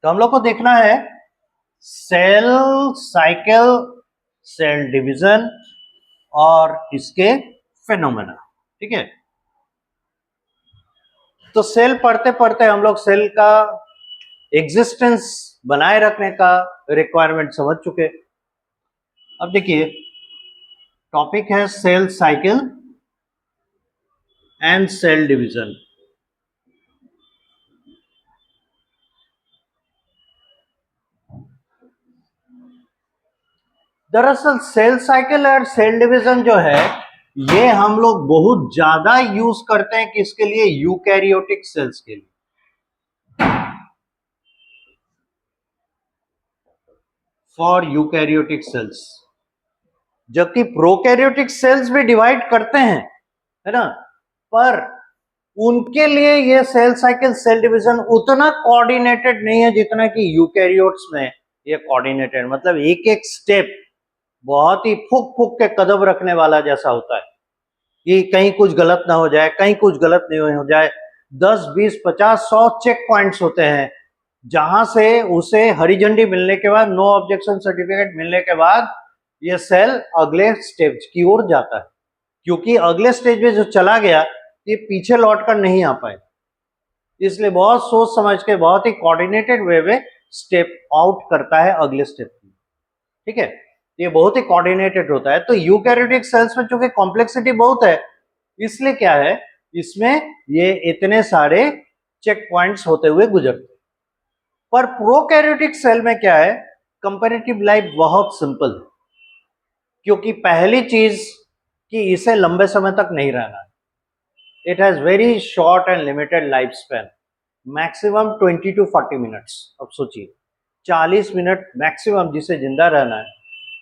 तो हम लोग को देखना है सेल साइकिल, सेल डिवीजन और इसके फिनोमेना। ठीक है, तो सेल पढ़ते पढ़ते हम लोग सेल का एग्जिस्टेंस बनाए रखने का रिक्वायरमेंट समझ चुके। अब देखिए, टॉपिक है cell cycle and cell division. दरअसल सेल साइकिल और सेल डिवीजन जो है ये हम लोग बहुत ज्यादा यूज करते हैं किसके लिए? यूकैरियोटिक सेल्स के लिए। फॉर यूकैरियोटिक सेल्स, जबकि प्रोकैरियोटिक सेल्स भी डिवाइड करते हैं, है ना, पर उनके लिए ये सेल साइकिल सेल डिवीजन उतना कोऑर्डिनेटेड नहीं है जितना कि यूकैरियोट्स में ये कोऑर्डिनेटेड, मतलब एक एक स्टेप बहुत ही फुक फुक के कदम रखने वाला जैसा होता है कि कहीं कुछ गलत ना हो जाए, कहीं कुछ गलत नहीं हो जाए। 10, 20, 50, 100 चेक पॉइंट्स होते हैं जहां से उसे हरी झंडी मिलने के बाद, नो ऑब्जेक्शन सर्टिफिकेट मिलने के बाद ये सेल अगले स्टेज की ओर जाता है, क्योंकि अगले स्टेज में जो चला गया ये पीछे लौट कर नहीं आ पाए, इसलिए बहुत सोच समझ के बहुत ही कोऑर्डिनेटेड वे में स्टेप आउट करता है अगले स्टेप की। ठीक है, ये बहुत ही कोऑर्डिनेटेड होता है। तो यूकैरियोटिक सेल्स में चूंकि कॉम्प्लेक्सिटी बहुत है, इसलिए क्या है, इसमें ये इतने सारे चेक पॉइंट्स होते हुए गुजरते। पर प्रोकैरियोटिक सेल में क्या है, कंपैरेटिव लाइफ बहुत सिंपल है, क्योंकि पहली चीज कि इसे लंबे समय तक नहीं रहना है। It has very short and limited life span, maximum 20 to 40 minutes. अब सोचिए 40 मिनट मैक्सिमम जिसे जिंदा रहना है,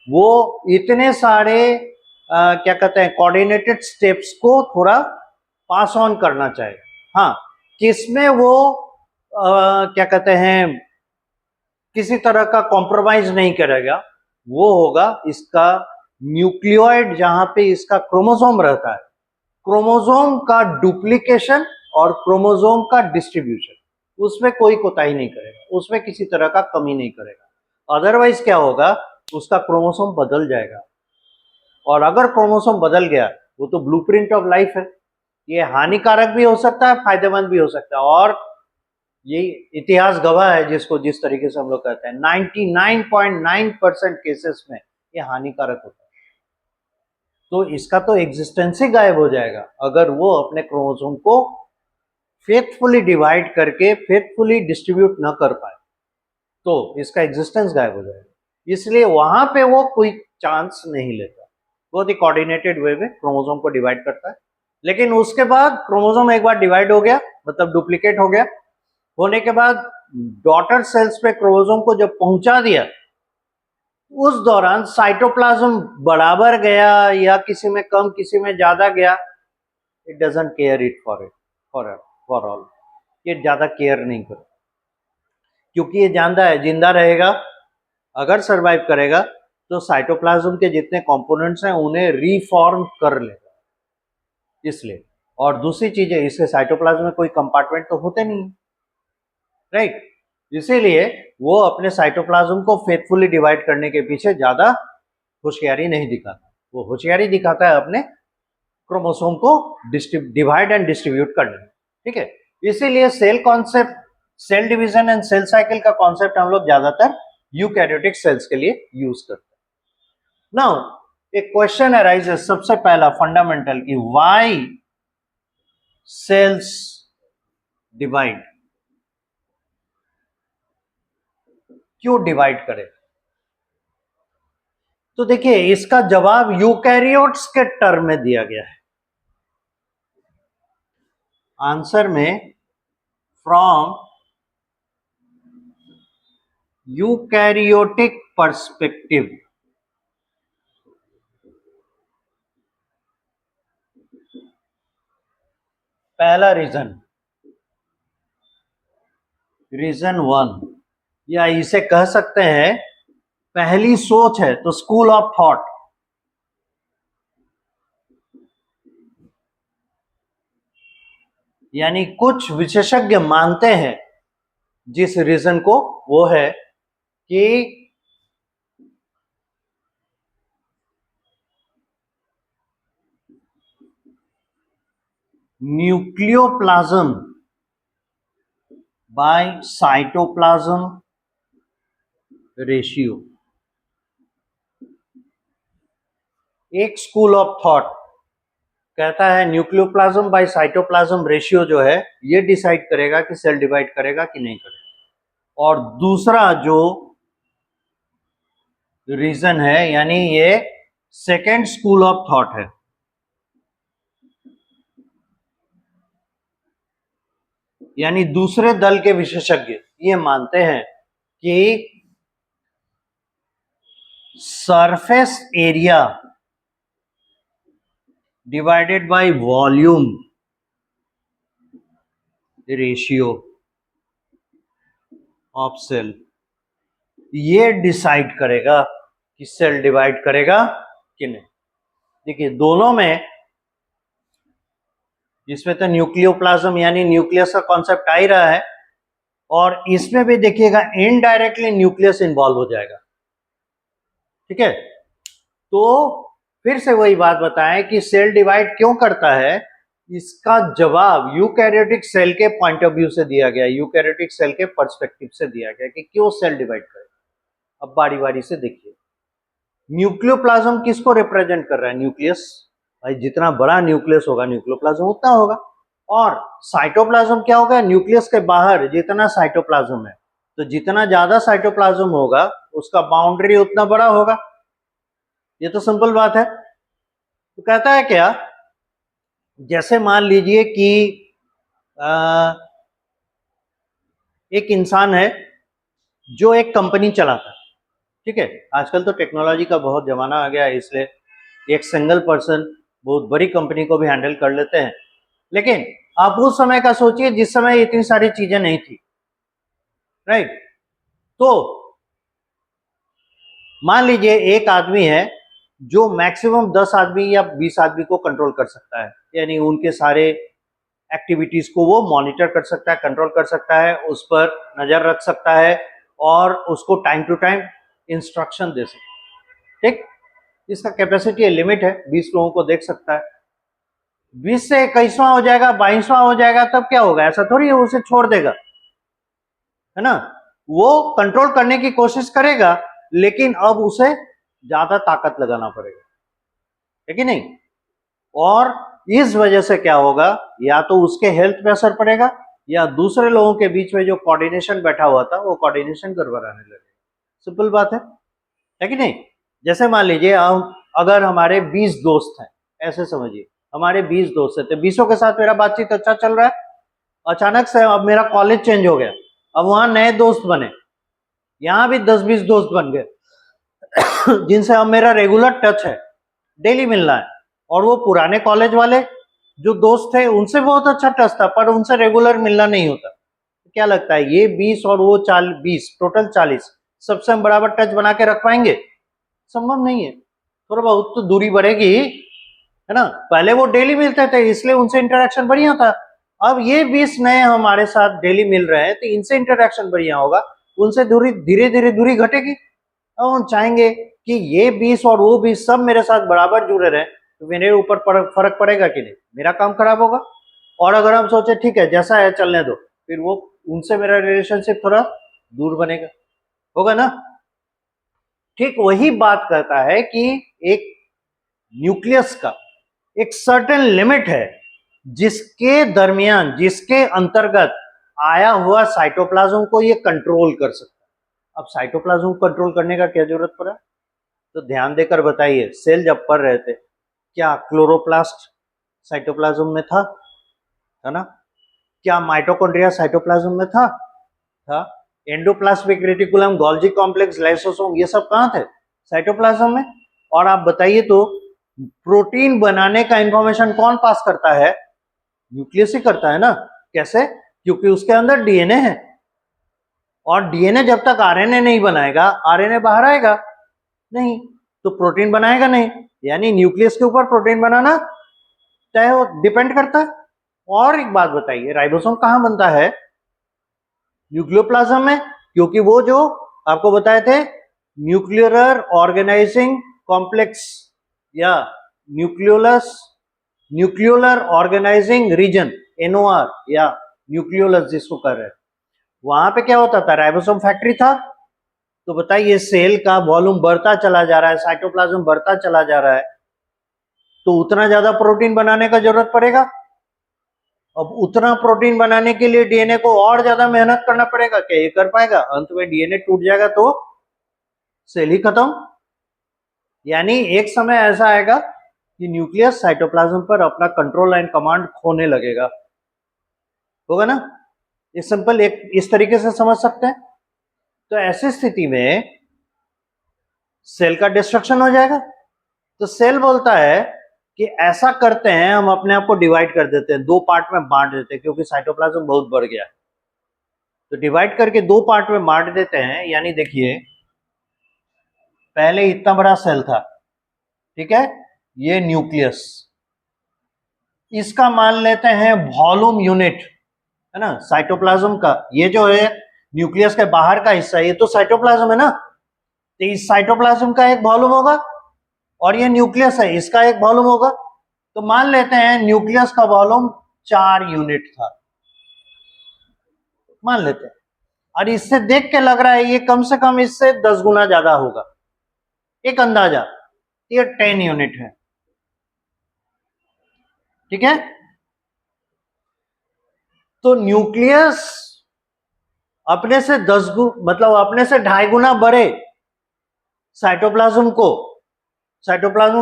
वो इतने सारे क्या कहते हैं कोऑर्डिनेटेड स्टेप्स को थोड़ा पास ऑन करना चाहेगा। हाँ, किसमें वो क्या कहते हैं किसी तरह का कॉम्प्रोमाइज नहीं करेगा, वो होगा इसका न्यूक्लियोइड, जहां पे इसका क्रोमोसोम रहता है, क्रोमोसोम का डुप्लीकेशन और क्रोमोसोम का डिस्ट्रीब्यूशन, उसमें कोई कोताही नहीं करेगा, उसमें किसी तरह का कमी नहीं करेगा। अदरवाइज क्या होगा, उसका क्रोमोसोम बदल जाएगा, और अगर क्रोमोसोम बदल गया वो तो ब्लूप्रिंट ऑफ लाइफ है, ये हानिकारक भी हो सकता है, फायदेमंद भी हो सकता है। और ये इतिहास गवाह है, जिसको जिस तरीके से हम लोग कहते हैं 99.9% केसेस में ये हानिकारक होता है। तो इसका तो एग्जिस्टेंस ही गायब हो जाएगा अगर वो अपने क्रोमोसोम को फेथफुली डिवाइड करके फेथफुली डिस्ट्रीब्यूट न कर पाए, तो इसका एग्जिस्टेंस गायब हो जाएगा। इसलिए वहां पे वो कोई चांस नहीं लेता, बहुत ही कोऑर्डिनेटेड वे में क्रोमोसोम को डिवाइड करता है। लेकिन उसके बाद क्रोमोसोम एक बार डिवाइड हो गया, मतलब डुप्लीकेट हो गया, होने के बाद डॉटर सेल्स पे क्रोमोसोम को जब पहुंचा दिया, उस दौरान साइटोप्लाज्म बराबर गया या किसी में कम किसी में ज्यादा गया, it doesn't care it for all, ये ज्यादा केयर नहीं करता, क्योंकि ये जानता है जिंदा रहेगा, अगर सरवाइव करेगा तो साइटोप्लाज्म के जितने कंपोनेंट्स हैं उन्हें रीफॉर्म कर लेगा, इसलिए। और दूसरी चीज है, इसके साइटोप्लाज्म में कोई कंपार्टमेंट तो होते नहीं, राइट, इसीलिए वो अपने साइटोप्लाज्म को फेथफुली डिवाइड करने के पीछे ज्यादा होशियारी नहीं दिखाता, वो होशियारी दिखाता है अपने क्रोमोसोम को डिवाइड एंड डिस्ट्रीब्यूट करने में। ठीक है, इसीलिए cell concept, cell division and cell cycle का कॉन्सेप्ट हम लोग ज्यादातर यूकैरियोटिक सेल्स के लिए यूज करते हैं। नाउ एक क्वेश्चन अराइजेस, सबसे पहला फंडामेंटल, कि व्हाई सेल्स डिवाइड, क्यों डिवाइड करें? तो देखिए इसका जवाब यूकैरियोट्स के टर्म में दिया गया है आंसर में, फ्रॉम यूकैरियोटिक पर्सपेक्टिव। पहला रीजन वन, या इसे कह सकते हैं पहली सोच है, तो स्कूल ऑफ थॉट, यानी कुछ विशेषज्ञ मानते हैं जिस रीजन को, वो है कि न्यूक्लियोप्लाज्म बाय साइटोप्लाज्म रेशियो। एक स्कूल ऑफ थॉट कहता है न्यूक्लियोप्लाज्म बाय साइटोप्लाज्म रेशियो जो है ये डिसाइड करेगा कि सेल डिवाइड करेगा कि नहीं करेगा। और दूसरा जो रीजन है, यानी ये सेकेंड स्कूल ऑफ थॉट है, यानी दूसरे दल के विशेषज्ञ ये मानते हैं कि surface area divided by volume ratio of cell ये डिसाइड करेगा कि सेल डिवाइड करेगा कि नहीं। देखिए दोनों में, जिसमें तो न्यूक्लियोप्लाज्म यानी न्यूक्लियस का कॉन्सेप्ट आ ही रहा है, और इसमें भी देखिएगा इनडायरेक्टली न्यूक्लियस इन्वॉल्व हो जाएगा। ठीक है, तो फिर से वही बात बताएं कि सेल डिवाइड क्यों करता है, इसका जवाब यूकैरियोटिक सेल के पॉइंट ऑफ व्यू से दिया गया, यूकैरियोटिक सेल के पर्सपेक्टिव से दिया गया कि क्यों सेल डिवाइड करेगा। अब बारी बारी से देखिए, न्यूक्लियोप्लाज्म किसको रिप्रेजेंट कर रहा है? न्यूक्लियस। भाई जितना बड़ा न्यूक्लियस होगा न्यूक्लियोप्लाज्म उतना होगा। और साइटोप्लाज्म क्या होगा? न्यूक्लियस के बाहर जितना साइटोप्लाज्म है, तो जितना ज्यादा साइटोप्लाज्म होगा उसका बाउंड्री उतना बड़ा होगा। ये तो सिंपल बात है। तो कहता है क्या, जैसे मान लीजिए कि एक इंसान है जो एक कंपनी चलाता है। ठीक है, आजकल तो टेक्नोलॉजी का बहुत जमाना आ गया है, इसलिए एक सिंगल पर्सन बहुत बड़ी कंपनी को भी हैंडल कर लेते हैं। लेकिन आप उस समय का सोचिए जिस समय इतनी सारी चीजें नहीं थी, राइट? तो मान लीजिए एक आदमी है जो मैक्सिमम 10 आदमी या 20 आदमी को कंट्रोल कर सकता है, यानी उनके सारे एक्टिविटीज को वो मॉनिटर कर सकता है, कंट्रोल कर सकता है, उस पर नजर रख सकता है और उसको टाइम टू टाइम इंस्ट्रक्शन दे सकता है। ठीक, इसका कैपेसिटी लिमिट है, 20 लोगों को देख सकता है। 20 से 21वां हो जाएगा, 22वां हो जाएगा, तब क्या होगा? ऐसा थोड़ी है उसे छोड़ देगा, है ना? वो कंट्रोल करने की कोशिश करेगा, लेकिन अब उसे ज्यादा ताकत लगाना पड़ेगा, है कि नहीं? और इस वजह से क्या होगा, या तो उसके हेल्थ पे असर पड़ेगा या दूसरे लोगों के बीच में जो कोऑर्डिनेशन बैठा हुआ था वो कोऑर्डिनेशन गड़बड़ाने लगेगा। सिंपल बात है कि नहीं? जैसे मान लीजिए अगर हमारे 20 दोस्त हैं, ऐसे समझिए हमारे 20 दोस्त हैं, तो 20 के साथ मेरा बातचीत अच्छा चल रहा है, अचानक से अब मेरा कॉलेज चेंज हो गया, अब वहां नए दोस्त बने, यहां भी 10-20 दोस्त बन गए जिनसे अब मेरा रेगुलर टच है, डेली मिलना है। और वो पुराने कॉलेज वाले जो दोस्त थे उनसे बहुत अच्छा टच था, पर उनसे रेगुलर मिलना नहीं होता। तो क्या लगता है ये 20 और वो 20 टोटल 40 सबसे हम बराबर टच बना के रख पाएंगे? संभव नहीं है। थोड़ा बहुत तो दूरी बढ़ेगी, है ना? पहले वो डेली मिलते थे इसलिए उनसे इंटरेक्शन बढ़िया था। अब ये 20 नए हमारे साथ डेली मिल रहे हैं तो इनसे इंटरेक्शन बढ़िया होगा, उनसे दूरी धीरे धीरे दूरी घटेगी। अब हम चाहेंगे कि ये 20 और वो 20 सब मेरे साथ बराबर जुड़े रहे, तो मेरे ऊपर फर्क पड़ेगा कि नहीं? मेरा काम खराब होगा। और अगर हम सोचे ठीक है जैसा है चलने दो, फिर वो उनसे मेरा रिलेशनशिप थोड़ा दूर बनेगा, होगा ना? ठीक वही बात कहता है कि एक न्यूक्लियस का एक सर्टेन लिमिट है जिसके दरमियान, जिसके अंतर्गत आया हुआ साइटोप्लाज्म को ये कंट्रोल कर सकता है। अब साइटोप्लाज्म को कंट्रोल करने का क्या जरूरत पड़ा? तो ध्यान देकर बताइए, सेल जब पढ़ रहे थे क्या क्लोरोप्लास्ट साइटोप्लाज्म में था? है ना? क्या माइटोकॉन्ड्रिया साइटोप्लाज्म में था? Endoplasmic reticulum, Golgi complex, lysosome, ये सब कहां थे? साइटोप्लाज्म में। और आप बताइए तो प्रोटीन बनाने का इंफॉर्मेशन कौन पास करता है? न्यूक्लियस ही करता है ना। कैसे? क्योंकि उसके अंदर डीएनए है, और डीएनए जब तक आरएनए नहीं बनाएगा, आरएनए बाहर आएगा नहीं, तो प्रोटीन बनाएगा नहीं, यानी न्यूक्लियस के ऊपर प्रोटीन बनाना चाहे वो डिपेंड करता है। और एक बात बताइए, राइबोसोम कहां बनता है? न्यूक्लियोप्लाज्म में, क्योंकि वो जो आपको बताए थे न्यूक्लियर ऑर्गेनाइजिंग कॉम्प्लेक्स या न्यूक्लियोलर ऑर्गेनाइजिंग रीजन, एनओआर या न्यूक्लियोलस जिसको कर रहे हैं, वहां पे क्या होता था, राइबोसोम फैक्ट्री था। तो बताइए सेल का वॉल्यूम बढ़ता चला जा रहा है, साइटोप्लाज्म बढ़ता चला जा रहा है, तो उतना ज्यादा प्रोटीन बनाने का जरूरत पड़ेगा। अब उतना प्रोटीन बनाने के लिए डीएनए को और ज्यादा मेहनत करना पड़ेगा, क्या ये कर पाएगा? अंत में डीएनए टूट जाएगा तो सेल ही खत्म। यानी एक समय ऐसा आएगा कि न्यूक्लियस साइटोप्लाज्म पर अपना कंट्रोल एंड कमांड खोने लगेगा, होगा ना? ये सिंपल एक इस तरीके से समझ सकते हैं। तो ऐसी स्थिति में सेल का डिस्ट्रक्शन हो जाएगा। तो सेल बोलता है कि ऐसा करते हैं, हम अपने आप को डिवाइड कर देते हैं, दो पार्ट में बांट देते हैं, क्योंकि साइटोप्लाज्म बहुत बढ़ गया है। तो डिवाइड करके दो पार्ट में बांट देते हैं। यानी देखिए पहले इतना बड़ा सेल था, ठीक है, ये न्यूक्लियस, इसका मान लेते हैं वॉल्यूम यूनिट, है ना, साइटोप्लाज्म का। ये जो है न्यूक्लियस के बाहर का हिस्सा, ये तो साइटोप्लाज्म है ना, तो इस साइटोप्लाज्म का एक वॉल्यूम होगा, और ये न्यूक्लियस है, इसका एक वॉल्यूम होगा। तो मान लेते हैं न्यूक्लियस का वॉल्यूम 4 यूनिट था, मान लेते हैं, और इससे देख के लग रहा है ये कम से कम इससे 10 गुना ज्यादा होगा, एक अंदाजा, ये 10 यूनिट है, ठीक है। तो न्यूक्लियस अपने से 10 मतलब अपने से 2.5 गुना बड़े साइटोप्लाज्म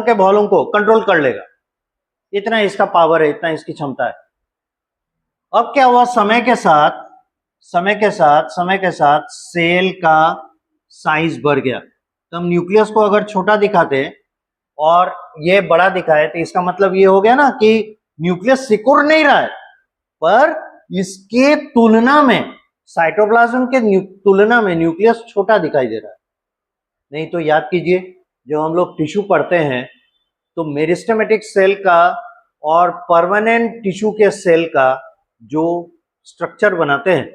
के वॉल्यूम को कंट्रोल कर लेगा। इतना इसका पावर है, इतना इसकी क्षमता है। अब क्या हुआ, समय के साथ सेल का साइज बढ़ गया। तो हम न्यूक्लियस को अगर छोटा दिखाते और ये बड़ा दिखाए, तो इसका मतलब ये हो गया ना कि न्यूक्लियस सिकुड़ नहीं रहा है, पर इसके तुलना में, साइटोप्लाज्म के तुलना में न्यूक्लियस छोटा दिखाई दे रहा है। नहीं तो याद कीजिए, जब हम लोग टिश्यू पढ़ते हैं तो मेरिस्टेमेटिक सेल का और परमानेंट टिश्यू के सेल का जो स्ट्रक्चर बनाते हैं,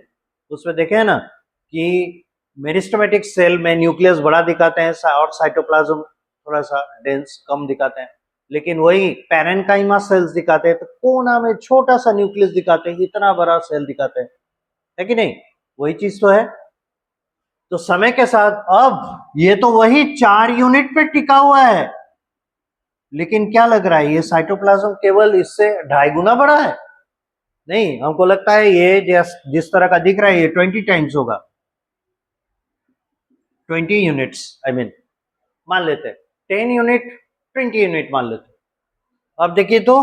उसमें देखे हैं ना कि मेरिस्टेमेटिक सेल में न्यूक्लियस बड़ा दिखाते हैं और साइटोप्लाज्म थोड़ा सा डेंस कम दिखाते हैं। लेकिन वही पैरेन्काइमा सेल्स दिखाते हैं तो कोना में छोटा सा न्यूक्लियस दिखाते हैं, इतना बड़ा सेल दिखाते हैं, है कि नहीं? वही चीज तो है। तो समय के साथ अब ये तो वही 4 यूनिट पे टिका हुआ है, लेकिन क्या लग रहा है, ये साइटोप्लाज्म केवल इससे 2.5 गुना बड़ा है। नहीं, हमको लगता है ये जिस तरह का दिख रहा है ये 20 टाइम्स होगा, 20 यूनिट्स, आई मीन मान लेते हैं 10 यूनिट, 20 यूनिट मान लेते हैं। अब देखिए तो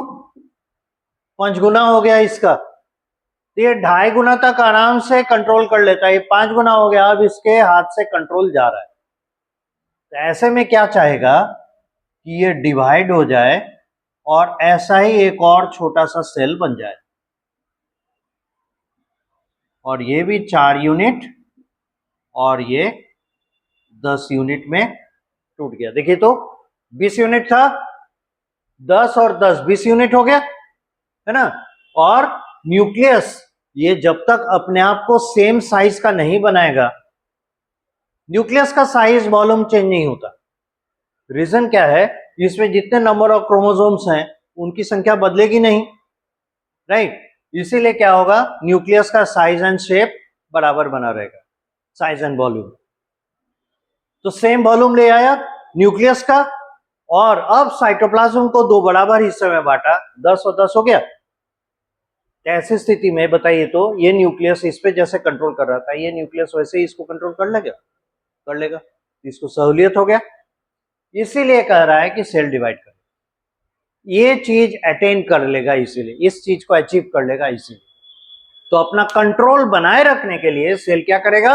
5 गुना हो गया इसका, तो ये 2.5 गुना तक आराम से कंट्रोल कर लेता है, ये 5 गुना हो गया, अब इसके हाथ से कंट्रोल जा रहा है। तो ऐसे में क्या चाहेगा कि ये डिवाइड हो जाए और ऐसा ही एक और छोटा सा सेल बन जाए, और ये भी 4 यूनिट और ये 10 यूनिट में टूट गया। देखिए तो 20 यूनिट था, 10 और 10 20 यूनिट हो गया, है ना। और न्यूक्लियस ये जब तक अपने आप को सेम साइज का नहीं बनाएगा, न्यूक्लियस का साइज वॉल्यूम चेंज नहीं होता। रीजन क्या है, इसमें जितने नंबर ऑफ क्रोमोसोम्स हैं उनकी संख्या बदलेगी नहीं, राइट। इसीलिए क्या होगा, न्यूक्लियस का साइज एंड शेप बराबर बना रहेगा, साइज एंड वॉल्यूम। तो सेम वॉल्यूम ले आया न्यूक्लियस का, और अब साइटोप्लाज्म को दो बराबर हिस्से में बांटा, 10 और 10 हो गया। ऐसी स्थिति में बताइए तो ये न्यूक्लियस इस पे जैसे कंट्रोल कर रहा था, ये न्यूक्लियस वैसे ही इसको कंट्रोल कर लेगा, इसको सहूलियत हो गया। इसीलिए कह रहा है कि सेल डिवाइड कर, ये चीज अटेन कर लेगा, इसीलिए इस चीज को अचीव कर लेगा। इसीलिए तो अपना कंट्रोल बनाए रखने के लिए सेल क्या करेगा,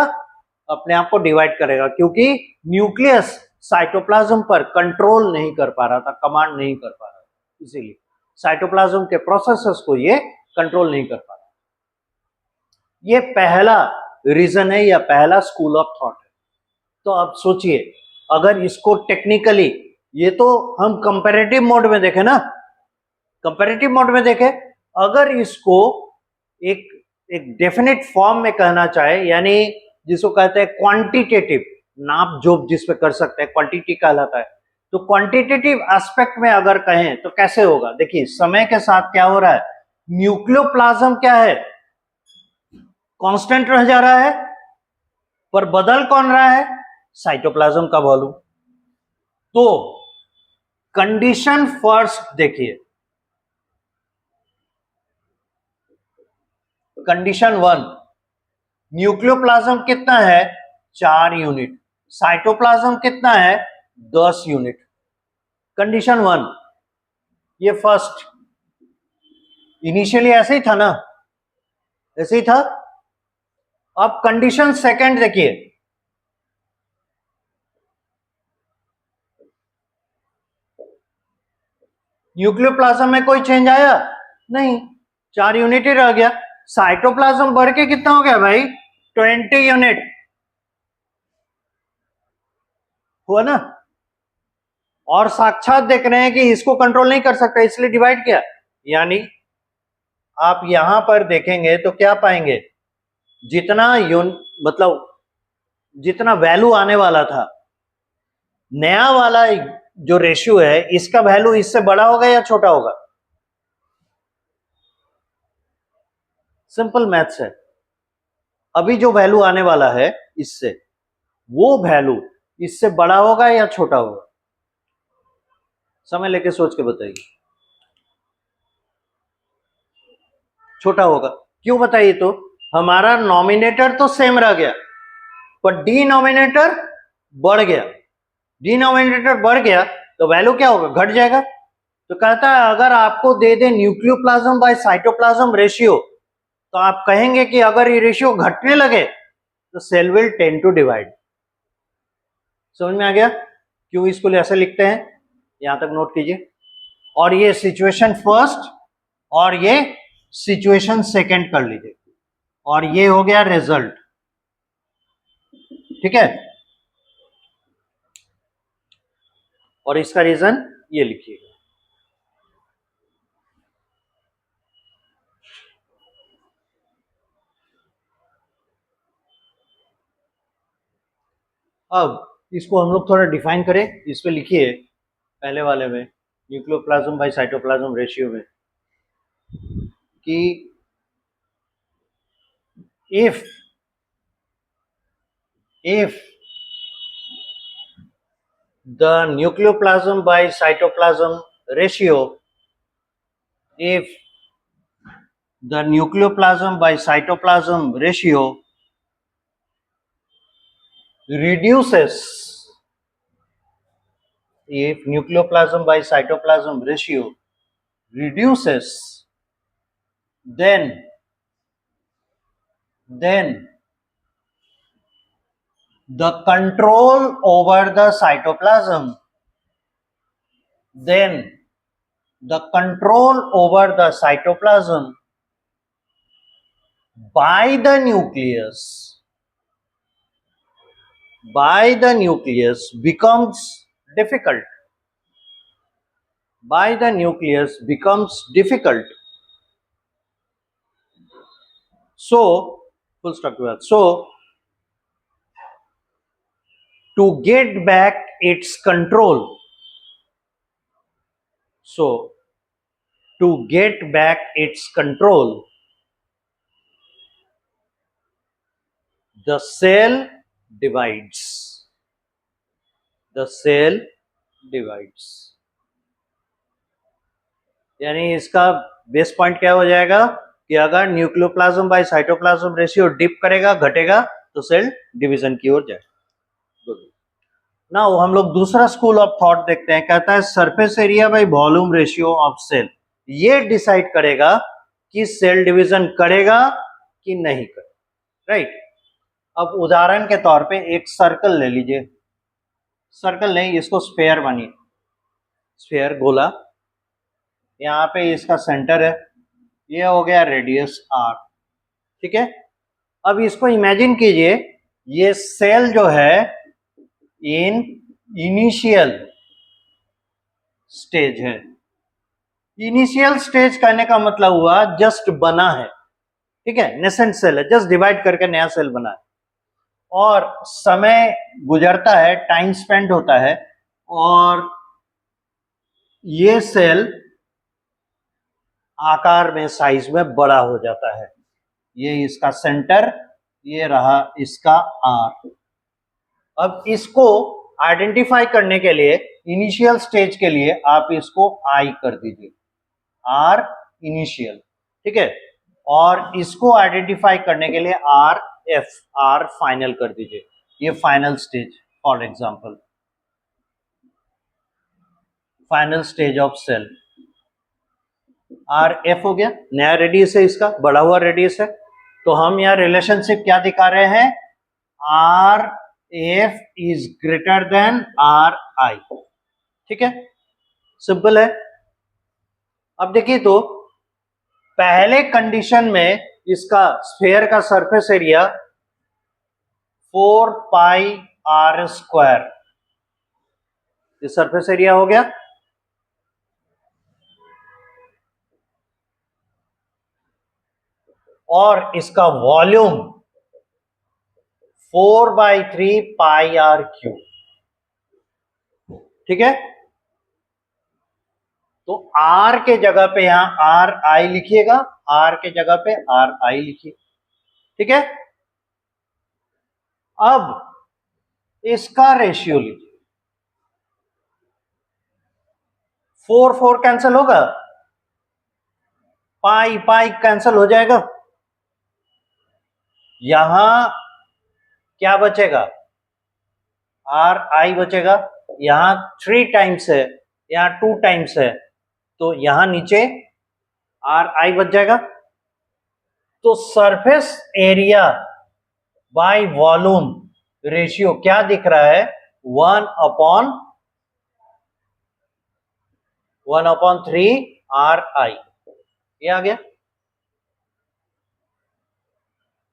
अपने आप को डिवाइड करेगा, क्योंकि न्यूक्लियस साइटोप्लाज्म पर कंट्रोल नहीं कर पा रहा था, कमांड नहीं कर पा रहा था, इसीलिए साइटोप्लाज्म के प्रोसेसेस को ये कंट्रोल नहीं कर पा रहा। ये पहला रीजन है या पहला स्कूल ऑफ थॉट है। तो अब सोचिए, अगर इसको टेक्निकली, ये तो हम कंपैरेटिव मोड में देखें ना, कंपैरेटिव मोड में देखें, अगर इसको एक एक डेफिनेट फॉर्म में कहना चाहे, यानी जिसको कहते हैं क्वांटिटेटिव, नाप जोप जिस पे कर सकते हैं, क्वांटिटी कहलाता है। तो क्वांटिटेटिव एस्पेक्ट में अगर कहें तो कैसे होगा, देखिए समय के साथ क्या हो रहा है, न्यूक्लियोप्लाज्म क्या है, कांस्टेंट रह जा रहा है, पर बदल कौन रहा है, साइटोप्लाज्म का वॉल्यूम। तो कंडीशन फर्स्ट देखिए, कंडीशन 1, न्यूक्लियोप्लाज्म कितना है, 4 यूनिट, साइटोप्लाज्म कितना है, 10 यूनिट। कंडीशन 1 ये फर्स्ट, इनिशियली ऐसे ही था ना, ऐसे ही था। अब कंडीशन सेकंड देखिए, न्यूक्लियोप्लाज्म में कोई चेंज आया नहीं, 4 यूनिट ही रह गया। साइटोप्लाज्म बढ़ के कितना हो गया भाई, 20 यूनिट हुआ ना। और साक्षात देख रहे हैं कि इसको कंट्रोल नहीं कर सकता, इसलिए डिवाइड किया। यानी आप यहां पर देखेंगे तो क्या पाएंगे, जितना मतलब जितना वैल्यू आने वाला था, नया वाला जो रेशियो है, इसका वैल्यू इससे बड़ा होगा या छोटा होगा, सिंपल मैथ्स है। अभी जो वैल्यू आने वाला है इससे, वो वैल्यू इससे बड़ा होगा या छोटा होगा, समय लेके सोच के बताइए। छोटा होगा। क्यों बताइए, तो हमारा नॉमिनेटर तो सेम रह गया, पर डिनोमिनेटर बढ़ गया। डिनोमिनेटर बढ़ गया तो वैल्यू क्या होगा, घट जाएगा। तो कहता है अगर आपको दे दे न्यूक्लियोप्लाज्म बाय साइटोप्लाज्म रेशियो, तो आप कहेंगे कि अगर ये रेशियो घटने लगे तो cell will tend to divide. समझ में आ गया क्यों इसको ऐसे लिखते हैं, यहां तक नोट कीजिए। और ये सिचुएशन फर्स्ट और ये सिचुएशन सेकंड कर लीजिए, और ये हो गया रिजल्ट। ठीक है, और इसका रीजन ये लिखिएगा। अब इसको हम लोग थोड़ा डिफाइन करें, इस पे लिखिए पहले वाले में, न्यूक्लियोप्लाज्म बाय साइटोप्लाज्म रेशियो में, कि if the nucleoplasm by cytoplasm ratio, if the nucleoplasm by cytoplasm ratio reduces, if nucleoplasm by cytoplasm ratio reduces, then the control over the cytoplasm, then the control over the cytoplasm by the nucleus becomes difficult. By the nucleus becomes difficult. So, full stop to that. So, to get back its control, so to get back its control, the cell divides. The cell divides. यानी इसका base point क्या हो जाएगा कि अगर nucleoplasm by cytoplasm ratio dip करेगा, घटेगा, तो सेल डिवीजन की ओर जाएगा। गुड। नाउ हम लोग दूसरा स्कूल ऑफ थॉट देखते हैं, कहता है surface area by volume ratio of cell. ये डिसाइड करेगा कि सेल डिवीजन करेगा कि नहीं करेगा, राइट। अब उदाहरण के तौर पे एक सर्कल ले लीजिए, सर्कल नहीं, इसको स्फेयर मानिए, स्फेयर गोला, यहाँ पे इसका सेंटर है, ये हो गया रेडियस r, ठीक है। अब इसको इमेजिन कीजिए, ये सेल जो है इन इनिशियल स्टेज है। इनिशियल स्टेज कहने का मतलब हुआ जस्ट बना है, ठीक है, नेसेंट सेल है, जस्ट डिवाइड करके नया सेल बना है, और समय गुजरता है, टाइम स्पेंड होता है, और ये सेल आकार में, साइज में बड़ा हो जाता है। ये इसका सेंटर, ये रहा इसका आर। अब इसको आइडेंटिफाई करने के लिए इनिशियल स्टेज के लिए आप इसको आई कर दीजिए, आर इनिशियल, ठीक है, और इसको आइडेंटिफाई करने के लिए आर एफ, आर फाइनल कर दीजिए, ये final stage, for example final stage of cell, R F हो गया, नया रेडियस है इसका, बढ़ा हुआ रेडियस है, तो हम यहाँ रिलेशनशिप क्या दिखा रहे हैं, R F is greater then are आई, ठीक है, सिंपल है। अब देखिए, तो पहले कंडीशन में इसका स्फीयर का surface area 4 pi R square, ये सरफेस एरिया हो गया, और इसका वॉल्यूम 4/3 पाई आर क्यूब, ठीक है। तो आर के जगह पे यहां आर आई लिखिएगा, आर के जगह पे आर आई लिखिए, ठीक है। अब इसका रेशियो लीजिए, 4 कैंसिल होगा, पाई पाई कैंसिल हो जाएगा, यहां क्या बचेगा, आर आई बचेगा, यहां 3 टाइम्स है, यहां 2 टाइम्स है, तो यहां नीचे आर आई बच जाएगा। तो surface area by volume ratio क्या दिख रहा है, 1/3 आर आई, ये आ गया।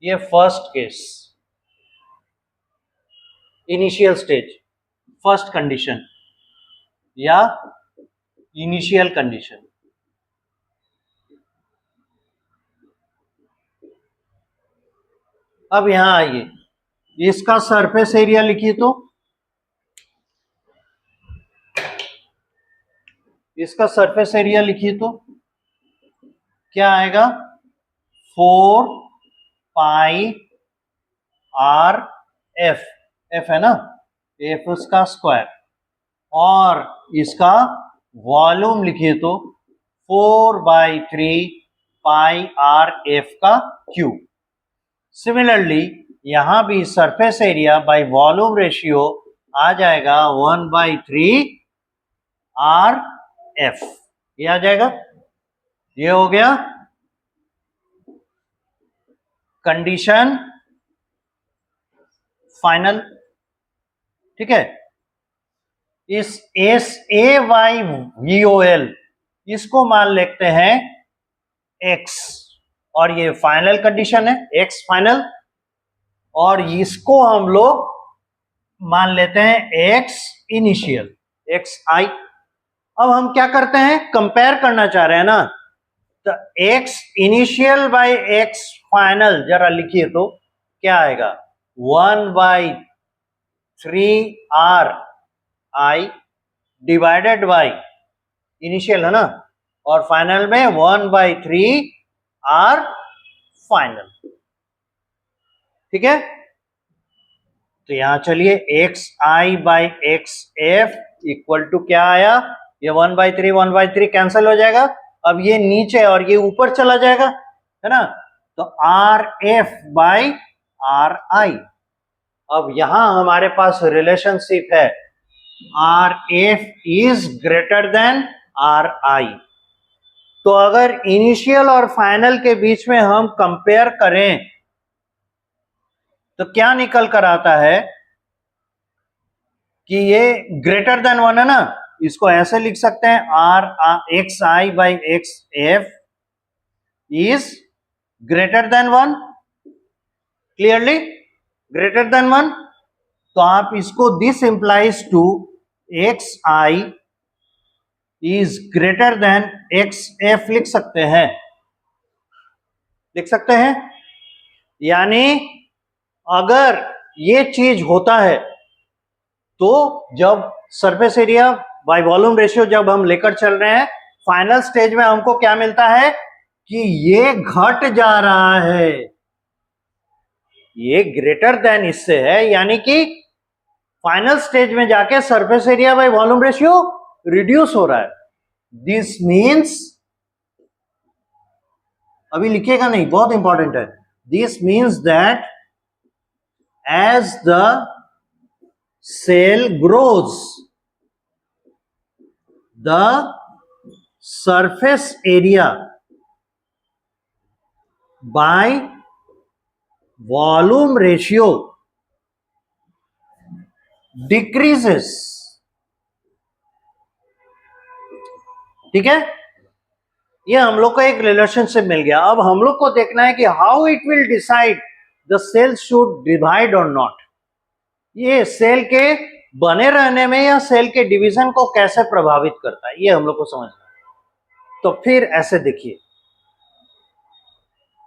ये first case, initial stage, first condition या इनिशियल कंडीशन। अब यहां आइए, इसका सरफेस एरिया लिखिए, तो इसका सरफेस एरिया लिखिए, तो क्या आएगा, 4 पाई आर एफ, एफ है ना, एफ उसका स्क्वायर, और इसका वॉल्यूम लिखिए, तो 4/3 पाई आर एफ का क्यूब। सिमिलरली यहां भी surface area by volume ratio आ जाएगा 1/3 आर एफ, ये आ जाएगा। ये हो गया कंडीशन फाइनल, ठीक है। इस S A Y V O L इसको मान लेते हैं एक्स, और ये फाइनल कंडीशन है, एक्स फाइनल, और इसको हम लोग मान लेते हैं एक्स इनिशियल, एक्स आई। अब हम क्या करते हैं, कंपेयर करना चाह रहे हैं ना, तो X initial by X final जरा लिखिए, तो क्या आएगा, 1/3 R I divided by initial है ना, और फाइनल में 1/3 आर फाइनल, ठीक है। तो यहां चलिए, X I by X F equal to क्या आया, ये 1/3 कैंसिल हो जाएगा, अब ये नीचे और ये ऊपर चला जाएगा, है ना, तो आर एफ बाई आर आई। अब यहां हमारे पास रिलेशनशिप है, R F is greater then are आई। तो अगर इनिशियल और फाइनल के बीच में हम कंपेयर करें तो क्या निकल कर आता है कि ये ग्रेटर देन 1 है ना, इसको ऐसे लिख सकते हैं, R X I by X F is greater than 1, clearly greater than 1। तो आप इसको this implies to X I is greater than X F लिख सकते हैं। लिख सकते हैं। यानी अगर ये चीज होता है तो जब surface area by volume ratio जब हम लेकर चल रहे हैं, फाइनल स्टेज में हमको क्या मिलता है कि ये घट जा रहा है, ये ग्रेटर देन इससे है, यानी कि फाइनल स्टेज में जाके surface area by volume ratio reduce हो रहा है। दिस मीन्स, अभी लिखिएगा नहीं, बहुत इंपॉर्टेंट है, this means that as the cell grows the surface area by volume ratio decreases. ठीक है, ये हम लोग को एक रिलेशनशिप मिल गया। अब हम लोग को देखना है कि how it will decide the cell should divide और नॉट। ये सेल के बने रहने में या सेल के डिवीजन को कैसे प्रभावित करता है, ये हम लोग को समझना है। तो फिर ऐसे देखिए,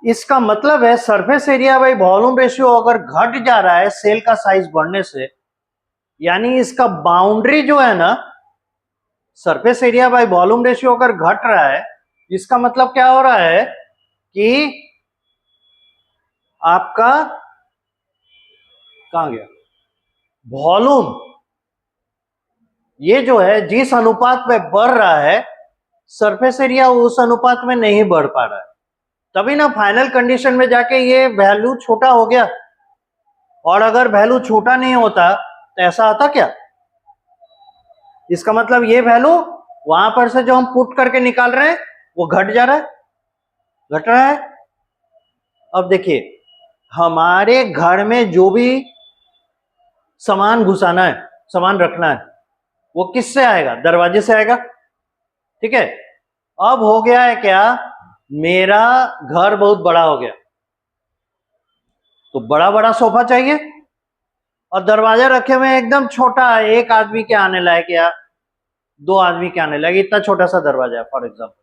इसका मतलब है surface area by volume ratio अगर घट जा रहा है सेल का साइज बढ़ने से, यानी इसका बाउंड्री जो है ना, surface area by volume ratio अगर घट रहा है, इसका मतलब क्या हो रहा है कि आपका कहां गया वॉल्यूम, ये जो है जिस अनुपात में बढ़ रहा है सरफेस एरिया उस अनुपात में नहीं बढ़ पा रहा है, तभी ना फाइनल कंडीशन में जाके ये वैल्यू छोटा हो गया। और अगर वैल्यू छोटा नहीं होता तो ऐसा आता क्या, इसका मतलब ये वैल्यू वहां पर से जो हम पुट करके निकाल रहे हैं वो घट जा रहा है, घट रहा है। अब देखिए, हमारे घर में जो भी सामान घुसाना है, सामान रखना है, वो किससे आएगा, दरवाजे से आएगा। ठीक है, अब हो गया है क्या, मेरा घर बहुत बड़ा हो गया तो बड़ा बड़ा सोफा चाहिए, और दरवाजा रखे हुए एकदम छोटा, एक आदमी के आने लायक या 2 आदमी के आने लायक, इतना छोटा सा दरवाजा है फॉर एग्जाम्पल।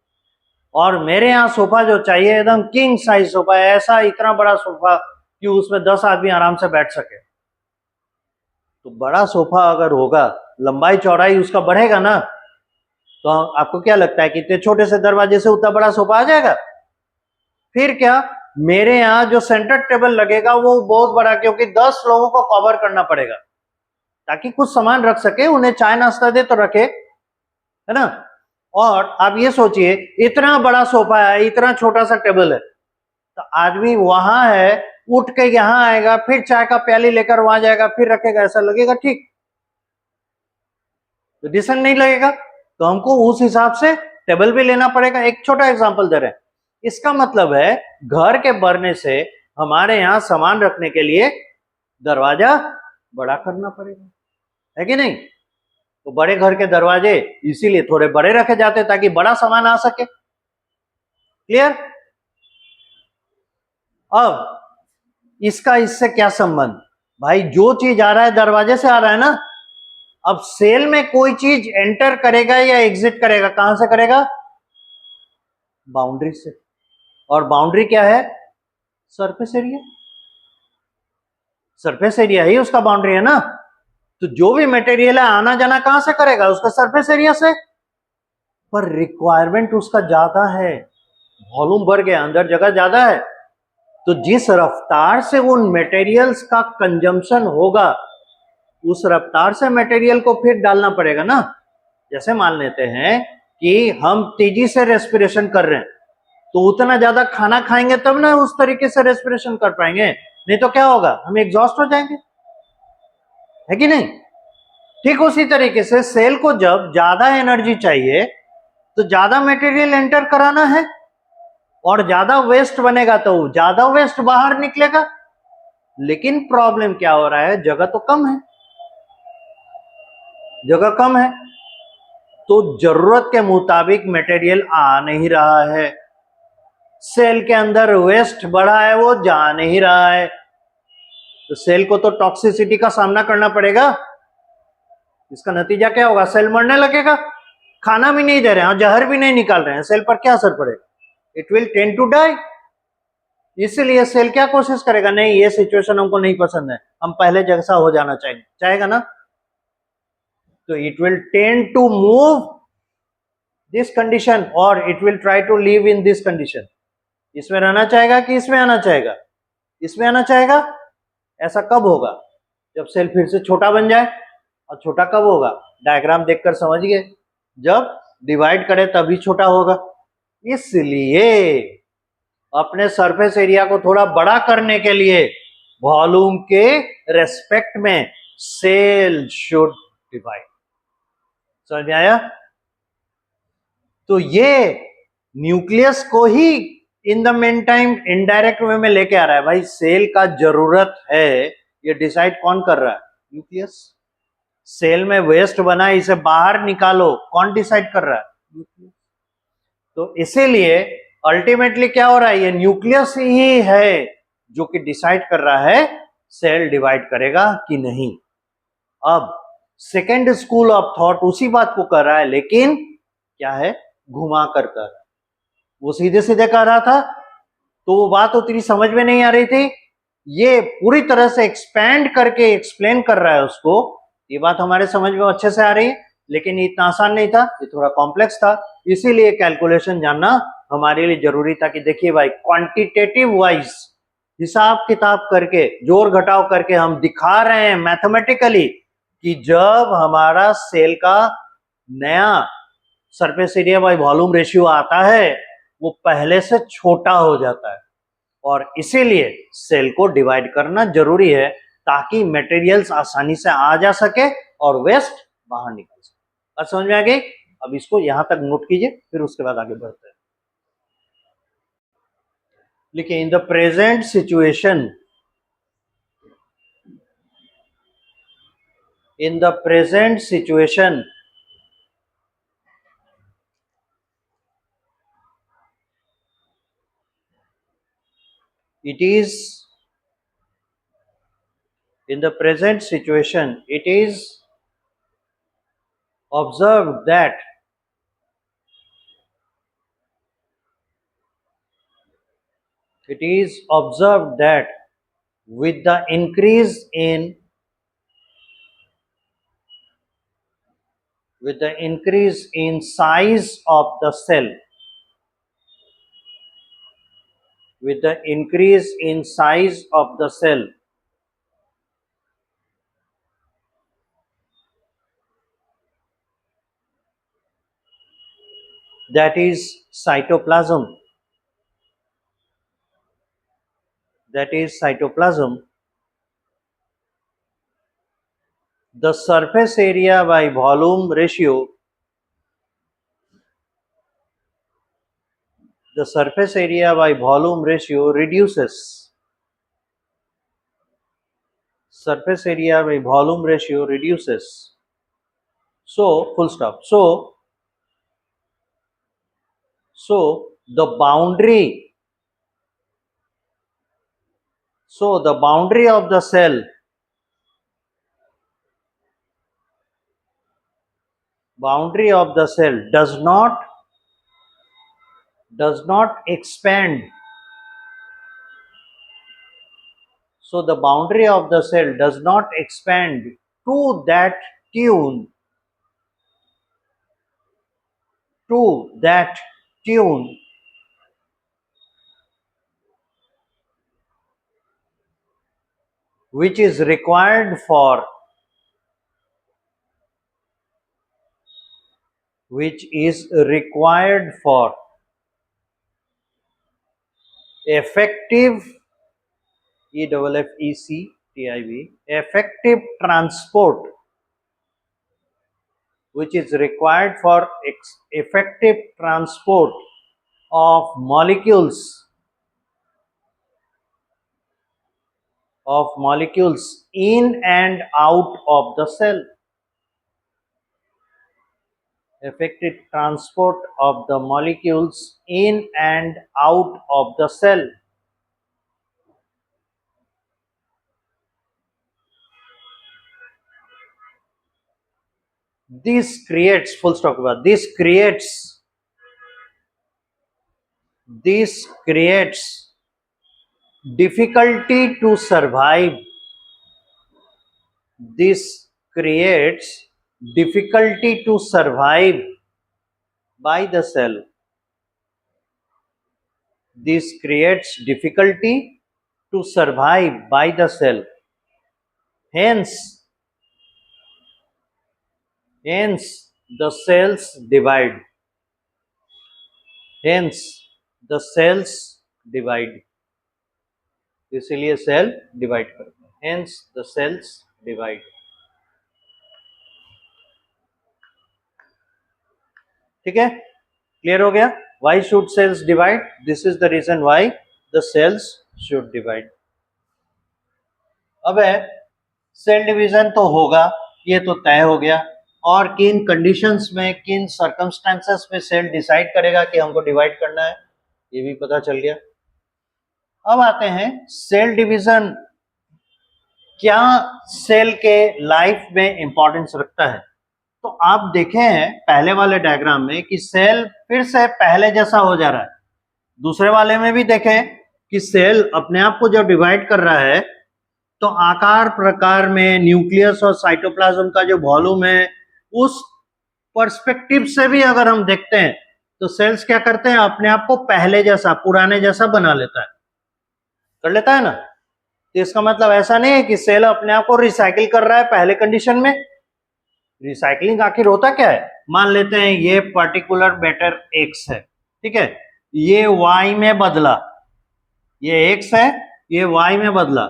और मेरे यहाँ सोफा जो चाहिए एकदम किंग साइज सोफा है, ऐसा इतना बड़ा सोफा कि उसमें 10 आदमी आराम से बैठ सके। तो बड़ा सोफा अगर होगा, लंबाई चौड़ाई उसका बढ़ेगा ना, तो आपको क्या लगता है कि इतने छोटे से दरवाजे से उतना बड़ा सोफा आ जाएगा। फिर क्या, मेरे यहाँ जो सेंटर टेबल लगेगा वो बहुत बड़ा, क्योंकि 10 लोगों को कवर करना पड़ेगा ताकि कुछ सामान रख सके, उन्हें चाय नाश्ता दे तो रखे, है ना। और आप ये सोचिए, इतना बड़ा सोफा है, इतना छोटा सा टेबल है, तो आदमी वहां है, उठ के यहां आएगा, फिर चाय का प्याली लेकर वहां जाएगा, फिर रखेगा, ऐसा लगेगा ठीक, तो डिसेंट नहीं लगेगा। तो हमको उस हिसाब से टेबल भी लेना पड़ेगा। एक छोटा एग्जांपल दे रहे हैं, इसका मतलब है घर के बढ़ने से हमारे यहाँ सामान रखने के लिए दरवाजा बड़ा करना पड़ेगा, है कि नहीं। तो बड़े घर के दरवाजे इसीलिए थोड़े बड़े रखे जाते हैं ताकि बड़ा सामान आ सके। क्लियर। अब इसका इससे क्या संबंध, भाई जो चीज आ रहा है दरवाजे से आ रहा है ना। अब सेल में कोई चीज एंटर करेगा या एग्जिट करेगा, कहां से करेगा, बाउंड्री से। और बाउंड्री क्या है, सरफेस एरिया, सरफेस एरिया ही उसका बाउंड्री है ना। तो जो भी मटेरियल है आना जाना कहां से करेगा, उसका सरफेस एरिया से। पर रिक्वायरमेंट उसका ज्यादा है, वॉल्यूम बढ़ गया, अंदर जगह ज्यादा है, तो जिस रफ्तार से उन मटेरियल्स का कंजम्पशन होगा उस रफ्तार से मटेरियल को फिर डालना पड़ेगा ना। जैसे मान लेते हैं कि हम तेजी से रेस्पिरेशन कर रहे हैं, तो उतना ज्यादा खाना खाएंगे तब ना उस तरीके से रेस्पिरेशन कर पाएंगे, नहीं तो क्या होगा, हम एग्जॉस्ट हो जाएंगे, है कि नहीं। ठीक उसी तरीके से सेल को जब ज्यादा एनर्जी चाहिए तो ज्यादा मटेरियल एंटर कराना है, और ज्यादा वेस्ट बनेगा तो ज्यादा वेस्ट बाहर निकलेगा। लेकिन प्रॉब्लम क्या हो रहा है, जगह तो कम है, जगह कम है, तो जरूरत के मुताबिक मटेरियल आ नहीं रहा है, सेल के अंदर वेस्ट बढ़ा है, वो जा नहीं रहा है। तो सेल को तो टॉक्सिसिटी का सामना करना पड़ेगा। इसका नतीजा क्या होगा, सेल मरने लगेगा। खाना भी नहीं दे रहे हैं और जहर भी नहीं निकाल रहे हैं, सेल पर क्या असर पड़ेगा, it will tend to die. इसीलिए सेल क्या कोशिश करेगा, नहीं ये सिचुएशन हमको नहीं पसंद है, हम पहले जैसा हो जाना चाहेगा ना, तो it will tend to move this condition और it will try to live in this condition. इसमें रहना चाहेगा कि इसमें आना चाहेगा, इसमें आना चाहेगा। ऐसा कब होगा, जब सेल फिर से छोटा बन जाए। और छोटा कब होगा, डायग्राम देखकर समझिए, जब डिवाइड करे तभी छोटा होगा। इसलिए अपने सरफेस एरिया को थोड़ा बड़ा करने के लिए वॉल्यूम के रेस्पेक्ट में सेल शुड डिवाइड। समझ में आया? तो ये न्यूक्लियस को ही in the meantime indirect way में लेके आ रहा है। भाई सेल का जरूरत है, ये डिसाइड कौन कर रहा है, न्यूक्लियस। सेल में वेस्ट बना, इसे बाहर निकालो, कौन डिसाइड कर रहा है, न्यूक्लियस। तो इसीलिए अल्टीमेटली क्या हो रहा है, ये न्यूक्लियस ही है जो कि डिसाइड कर रहा है सेल डिवाइड करेगा कि नहीं। अब सेकेंड स्कूल ऑफ थॉट उसी बात को कर रहा है, लेकिन क्या है, घुमा कर कर। वो सीधे सीधे कह रहा था तो वो बात उतनी समझ में नहीं आ रही थी, ये पूरी तरह से एक्सपैंड करके एक्सप्लेन कर रहा है उसको। ये बात हमारे समझ में अच्छे से आ रही है, लेकिन इतना आसान नहीं था, ये थोड़ा कॉम्प्लेक्स था। इसीलिए कैलकुलेशन जानना हमारे लिए जरूरी था कि देखिए भाई, क्वांटिटेटिव वाइज हिसाब किताब करके, जोड़ घटाव करके हम दिखा रहे हैं मैथमेटिकली कि जब हमारा सेल का नया surface area by volume ratio आता है, वो पहले से छोटा हो जाता है। और इसीलिए सेल को डिवाइड करना जरूरी है, ताकि मटेरियल्स आसानी से आ जा सके और वेस्ट बाहर निकल सके। बात समझ में आ गई? अब इसको यहां तक नोट कीजिए, फिर उसके बाद आगे बढ़ते हैं। लिखिए, in the present situation, in the present situation, it is in the present situation it is observed that with the increase in size of the cell, with the increase in size of the cell, that is cytoplasm, the surface area by volume ratio, reduces. Surface area by volume ratio reduces. So, full stop. So the boundary of the cell, does not expand. So the boundary of the cell does not expand to that tune, which is required for effective effective transport, which is required for effective transport of molecules in and out of the cell. Effective transport of the molecules in and out of the cell. This creates, full stop, this creates difficulty to survive. This creates difficulty to survive by the cell. This creates difficulty to survive by the cell. Hence, the cells divide. Hence, the cells divide. इसलिए cell divide करते हैं. Hence, the cells divide. ठीक है, clear हो गया. Why should cells divide? This is the reason why the cells should divide. अब है cell division तो होगा, ये तो तय हो गया. और किन कंडीशंस में, किन सर्कमस्टेंसेस में सेल डिसाइड करेगा कि हमको डिवाइड करना है, ये भी पता चल गया. अब आते हैं सेल डिवीजन क्या सेल के लाइफ में इंपॉर्टेंस रखता है. तो आप देखे हैं पहले वाले डायग्राम में कि सेल फिर से पहले जैसा हो जा रहा है. दूसरे वाले में भी देखें कि सेल अपने आप को जब डिवाइड कर रहा है तो आकार प्रकार में न्यूक्लियस और साइटोप्लाज्म का जो वॉल्यूम है उस पर्सपेक्टिव से भी अगर हम देखते हैं तो सेल्स क्या करते हैं, अपने आप को पहले जैसा, पुराने जैसा बना लेता है, कर लेता है ना. तो इसका मतलब ऐसा नहीं है कि सेल अपने आप को रिसाइकिल कर रहा है पहले कंडीशन में. रिसाइकलिंग आखिर होता क्या है. मान लेते हैं ये पर्टिकुलर मैटर एक्स है, ठीक है, ये वाई में बदला, ये एक्स है, ये वाई में बदला,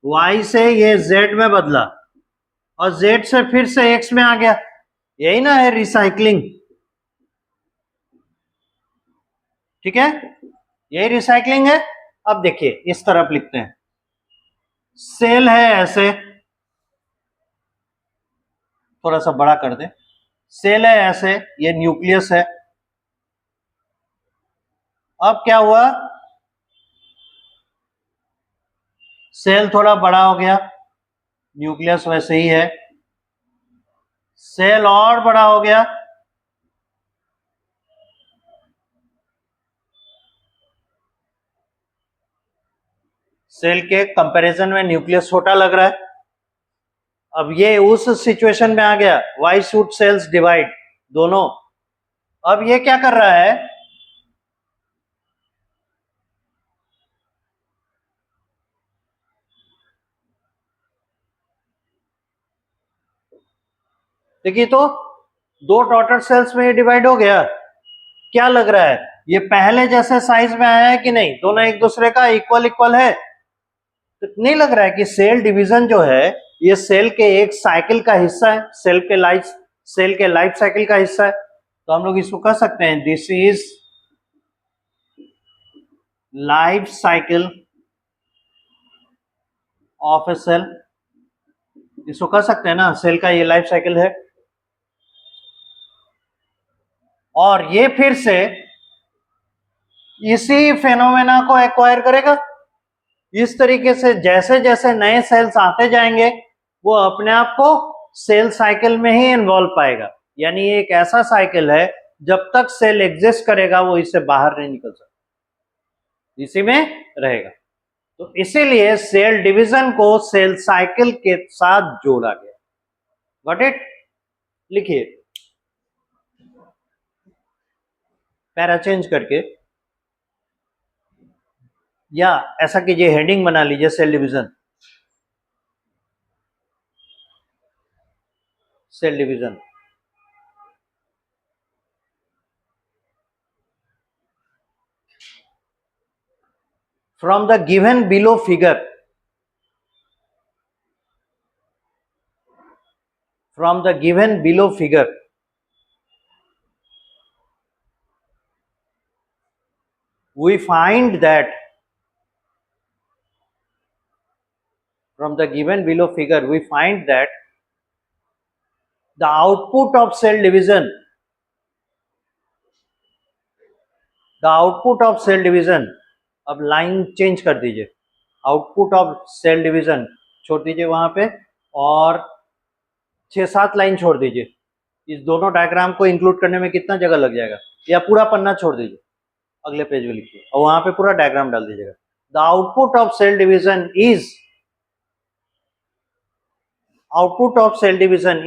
वाई से ये जेड में बदला और जेड से फिर से एक्स में आ गया. यही ना है रिसाइकलिंग. ठीक है, यही रिसाइकलिंग है. अब देखिए इस तरफ लिखते हैं, सेल है ऐसे, थोड़ा सा बड़ा कर दे. सेल है ऐसे, ये न्यूक्लियस है. अब क्या हुआ, सेल थोड़ा बड़ा हो गया, न्यूक्लियस वैसे ही है. सेल और बड़ा हो गया, सेल के कंपैरिजन में न्यूक्लियस छोटा लग रहा है. अब ये उस सिचुएशन में आ गया, व्हाई शुड सेल्स डिवाइड, दोनों. अब ये क्या कर रहा है, देखिए तो दो डॉटर सेल्स में ये डिवाइड हो गया. क्या लग रहा है, ये पहले जैसे साइज में आया है कि नहीं, दोनों एक दूसरे का इक्वल इक्वल है. तो नहीं लग रहा है कि सेल डिवीजन जो है ये सेल के एक साइकिल का हिस्सा है, सेल के लाइफ साइकिल का हिस्सा है. तो हम लोग इसको कह सकते हैं this is life cycle of a cell. इसको कह सकते हैं ना, सेल का ये लाइफ साइकिल है. और ये फिर से इसी फेनोमेना को एक्वायर करेगा. इस तरीके से जैसे जैसे नए सेल्स आते जाएंगे वो अपने आप को सेल साइकिल में ही इन्वॉल्व पाएगा. यानी ये एक ऐसा साइकिल है, जब तक सेल एग्जिस्ट करेगा वो इससे बाहर नहीं निकल सकता, इसी में रहेगा. तो इसीलिए सेल डिवीजन को सेल साइकिल के साथ जोड़ा गया. Got it. लिखिए, पैरा चेंज करके, या ऐसा कीजिए हेडिंग बना लीजिए, cell division. Cell division from the given below figure, from the given below figure, we find that from the given below figure we find that the output of cell division, the output of cell division, अब line change कर दीजिए, output of cell division छोड़ दीजिए वहां पे और 6-7 line छोड़ दीजिए. इस दोनों डायग्राम को इंक्लूड करने में कितना जगह लग जाएगा, या पूरा पन्ना छोड़ दीजिए, अगले पेज में लिखिए और वहां पे पूरा डायग्राम डाल दीजिएगा. the output of cell division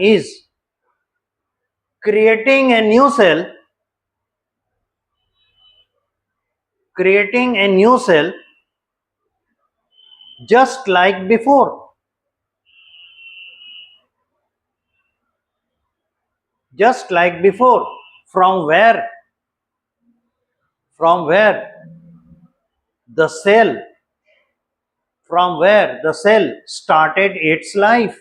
is creating a new cell just like before. From where the cell started its life.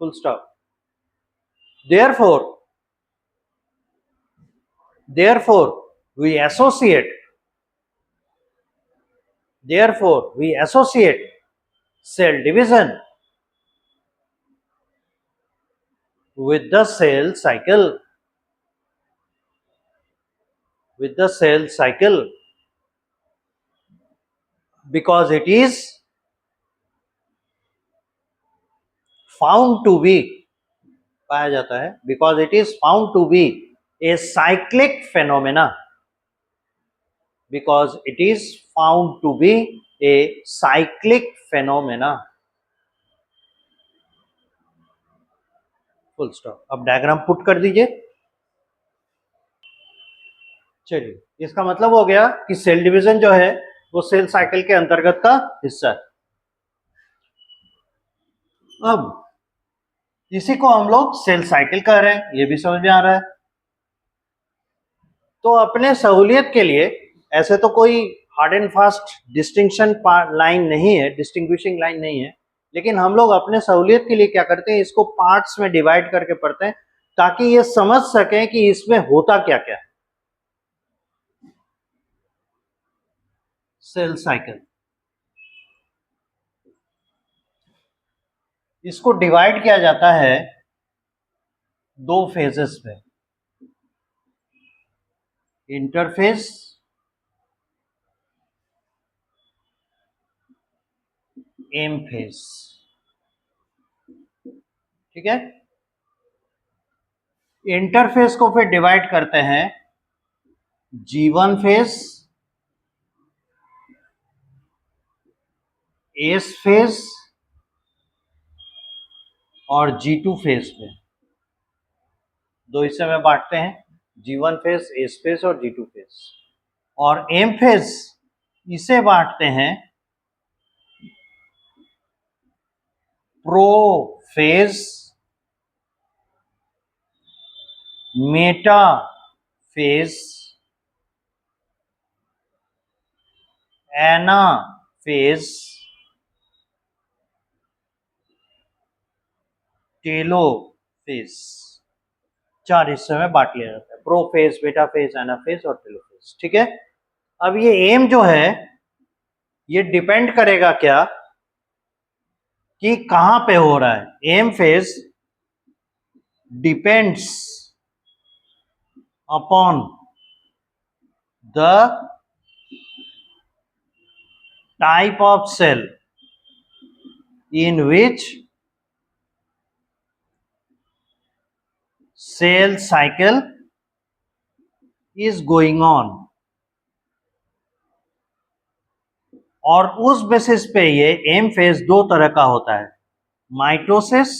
Full stop. Therefore we associate cell division with the cell cycle. Because it is found to be a cyclic phenomena. Full stop. अब diagram put कर दीजिए. चलिए, इसका मतलब हो गया कि cell division जो है वो सेल साइकिल के अंतर्गत का हिस्सा है. अब इसी को हम लोग सेल साइकिल कह रहे हैं, ये भी समझ में आ रहा है. तो अपने सहूलियत के लिए ऐसे तो कोई हार्ड एंड फास्ट डिस्टिंक्विशिंग लाइन नहीं है, लेकिन हम लोग अपने सहूलियत के लिए क्या करते हैं, इसको पार्ट्स में डिवाइड करके पढ़ते हैं ताकि ये समझ सकें कि इसमें होता क्या क्या है. सेल साइकिल, इसको डिवाइड किया जाता है दो फेजेस में. Interphase, M phase. ठीक है. इंटरफेस को फिर डिवाइड करते हैं G1 फेज, एस फेज और G2 फेज में. दो हिस्से में बांटते हैं, G1 फेज, एस फेज और G2 फेज. और एम फेज इसे बांटते हैं प्रो फेज, मेटा फेज, एना फेज, टेलो फेज. चार हिस्से में बांट लिया जाता है, प्रो फेज, बेटा फेज, एना फेज और टेलो फेज. ठीक है. अब ये एम जो है ये डिपेंड करेगा क्या कि कहां पे हो रहा है. M phase depends upon the type of cell in which cell cycle is going on. और उस बेसिस पे ये एम फेज दो तरह का होता है, माइटोसिस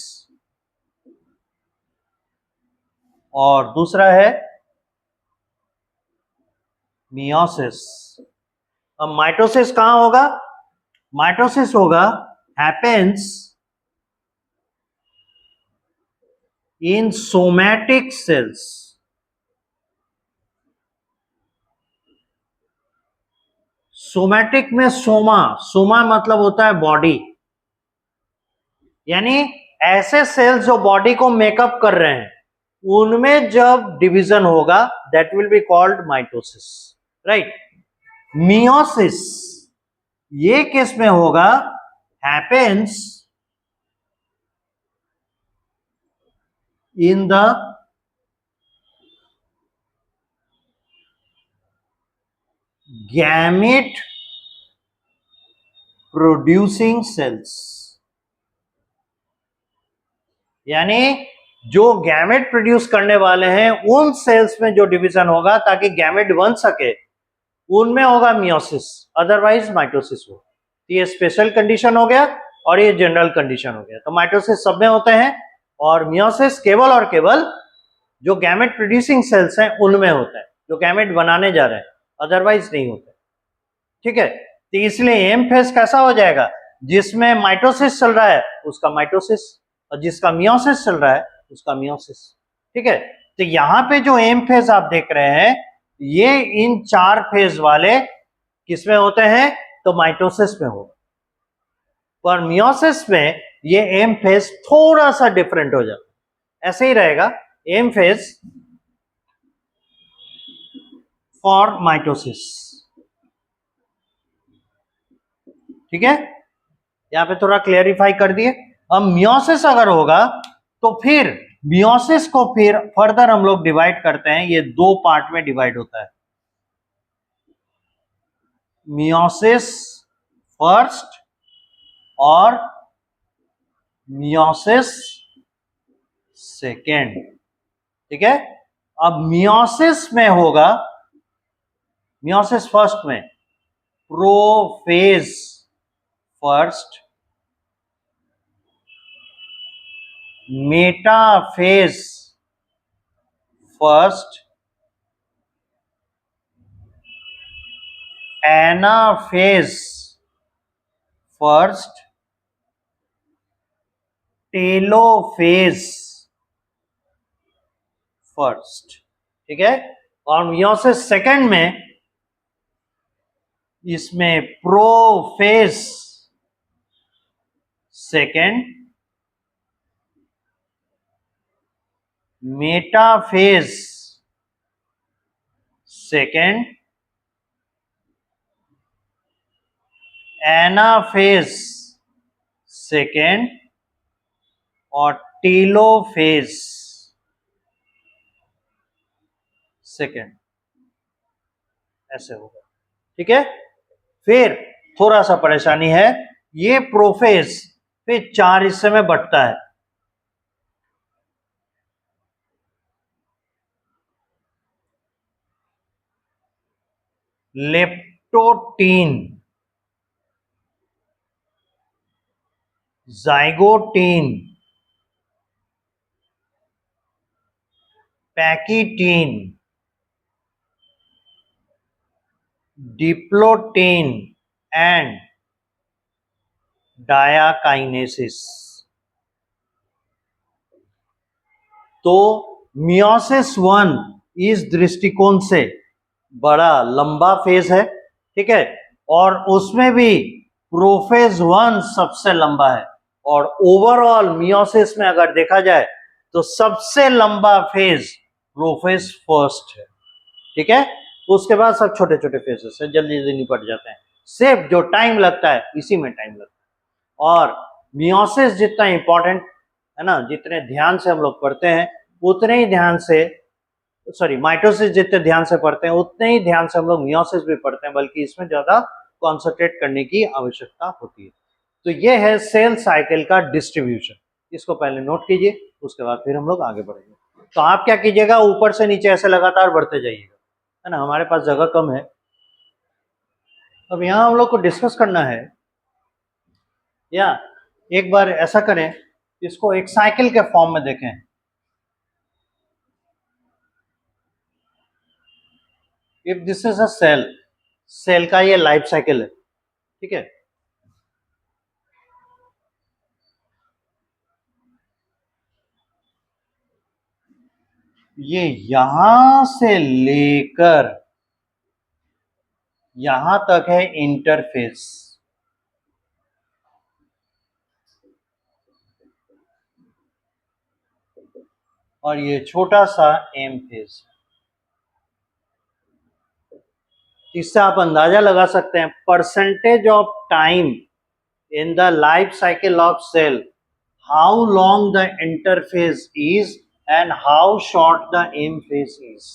और दूसरा है मियोसिस. अब माइटोसिस कहां होगा? माइटोसिस होगा happens in somatic cells. Somatic में सोमा मतलब होता है बॉडी, यानी ऐसे सेल्स जो बॉडी को मेकअप कर रहे हैं उनमें जब डिवीजन होगा that will be called mitosis. Right. Meiosis ये किस में होगा? Happens in the gamete producing sales. यानी जो गैमेट प्रोड्यूस करने वाले हैं उन सेल्स में जो डिवीजन होगा ताकि गैमेट बन सके, उनमें होगा मियोसिस, अदरवाइज माइटोसिस हो। ये स्पेशल कंडीशन हो गया और ये जनरल कंडीशन हो गया। तो माइटोसिस सब में होते हैं और मियोसिस केवल और केवल जो गैमेट प्रोड्यूसिंग सेल्स हैं उनमें होता है, जो गैमेट बनाने जा रहे हैं, अदरवाइज नहीं होता। ठीक है, तो इसलिए एम फेज कैसा हो जाएगा, जिसमें माइटोसिस चल रहा है उसका माइटोसिस और जिसका मियोसिस चल रहा है उसका मियोसिस। ठीक है, तो यहां पे जो एम फेज आप देख रहे हैं ये इन 4 फेज वाले किसमें होते हैं, तो माइटोसिस में होगा। पर मियोसिस में ये एम फेज थोड़ा सा डिफरेंट हो जाता है। ऐसे ही रहेगा एम फेज फॉर माइटोसिस। ठीक है, यहां पे थोड़ा क्लियरिफाई कर दिए। अब मियोसिस अगर होगा तो फिर मियोसिस को फिर फर्दर हम लोग डिवाइड करते हैं, ये 2 पार्ट में डिवाइड होता है। मियोसिस फर्स्ट और मियोसिस सेकेंड। ठीक है, अब मियोसिस में होगा, मियोसिस फर्स्ट में prophase first, metaphase first, anaphase first, telophase first. ठीक है, और मियोसिस सेकेंड में इसमें prophase second, metaphase second, anaphase second और टेलोफेज सेकेंड, ऐसे होगा। ठीक है, फिर थोड़ा सा परेशानी है, ये प्रोफेज फिर 4 हिस्से में बंटता है। Leptotene, zygotene, pachytene, diplotene and diakinesis. तो मियोसिस 1 इस दृष्टिकोण से बड़ा लंबा फेज है। ठीक है, और उसमें भी प्रोफेज 1 सबसे लंबा है और ओवरऑल मियोसिस में अगर देखा जाए तो सबसे लंबा फेज प्रोफेज फर्स्ट है। ठीक है, उसके बाद सब छोटे छोटे फेजेस है, जल्दी जल्दी निपट जाते हैं। सिर्फ जो टाइम लगता है इसी में टाइम लगता है। और मियोसिस जितना इंपॉर्टेंट है ना, जितने ध्यान से हम लोग पढ़ते हैं उतने ही ध्यान से, सॉरी माइटोसिस जितने ध्यान से पढ़ते हैं उतने ही ध्यान से हम लोग मियोसिस भी पढ़ते हैं, बल्कि इसमें ज्यादा कॉन्सेंट्रेट करने की आवश्यकता होती है। तो ये है सेल साइकिल का डिस्ट्रीब्यूशन, इसको पहले नोट कीजिए, उसके बाद फिर हम लोग आगे बढ़ेंगे। तो आप क्या कीजिएगा, ऊपर से नीचे ऐसे लगातार बढ़ते जाइएगा, है ना, हमारे पास जगह कम है। अब यहाँ हम लोग को डिस्कस करना है, या एक बार ऐसा करें, इसको एक साइकिल के फॉर्म में देखें। If this is a cell, cell का ये लाइफ साइकिल है। ठीक है, ये यहां से लेकर यहां तक है इंटरफेस, और ये छोटा सा एम फेज। इससे आप अंदाजा लगा सकते हैं percentage of time in the life cycle of cell, how long the interphase is and how short the M phase is.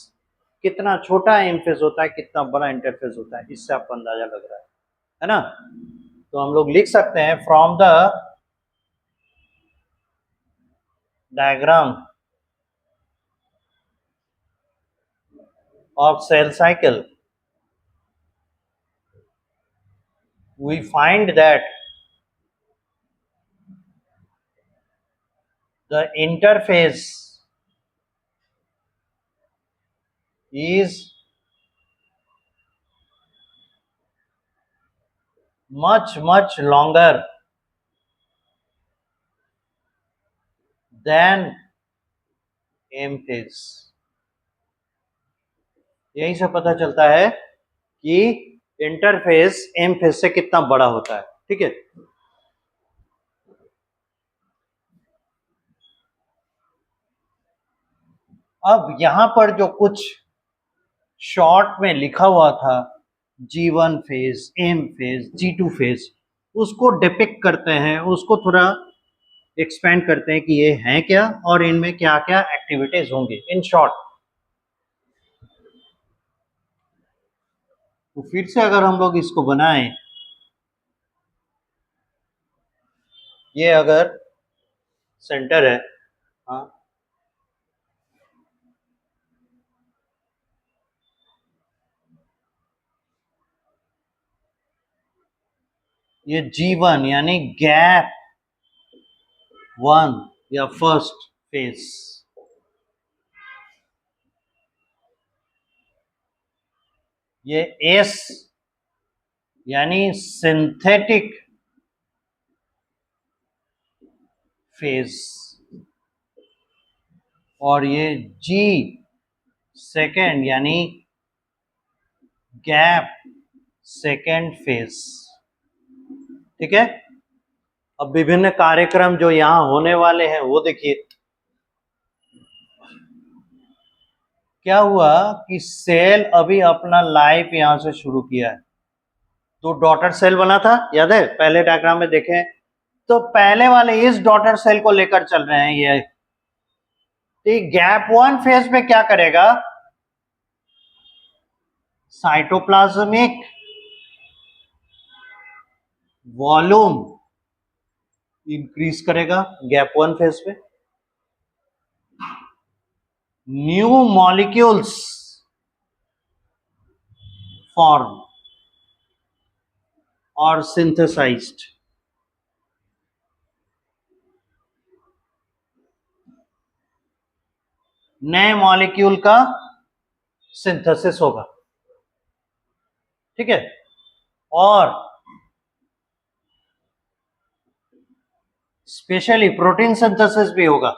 कितना छोटा एम फेज होता है, कितना बड़ा इंटरफेस होता है, इससे आपको अंदाजा लग रहा है ना। तो हम लोग लिख सकते हैं from the diagram of cell cycle, we find that the interphase is much longer than M phase. यही से पता चलता है कि इंटरफेस एम फेज से कितना बड़ा होता है. ठीक है. अब यहां पर जो कुछ शॉर्ट में लिखा हुआ था G1 phase, M phase, G2 phase, उसको डिपिक्ट करते हैं, उसको थोड़ा एक्सपेंड करते हैं कि ये हैं क्या और इनमें क्या क्या एक्टिविटीज होंगी इन शॉर्ट. तो फिर से अगर हम लोग इसको बनाएं, ये अगर सेंटर है, हाँ, ये G1 यानी गैप 1 या फर्स्ट फेज, ये S यानी सिंथेटिक फेज, और ये G सेकेंड यानी गैप सेकेंड फेज. ठीक है. अब विभिन्न कार्यक्रम जो यहां होने वाले हैं वो देखिए. क्या हुआ कि सेल अभी अपना लाइफ यहां से शुरू किया है, तो डॉटर सेल बना था, याद है पहले डायग्राम में देखें, तो पहले वाले इस डॉटर सेल को लेकर चल रहे हैं. ये गैप 1 फेज में क्या करेगा, साइटोप्लाज्मिक वॉल्यूम इंक्रीज करेगा गैप 1 फेज पे, न्यू मॉलिक्यूल्स फॉर्म और सिंथेसाइज्ड. नए मॉलिक्यूल का सिंथेसिस होगा. ठीक है. और स्पेशली प्रोटीन सिंथेसिस भी होगा.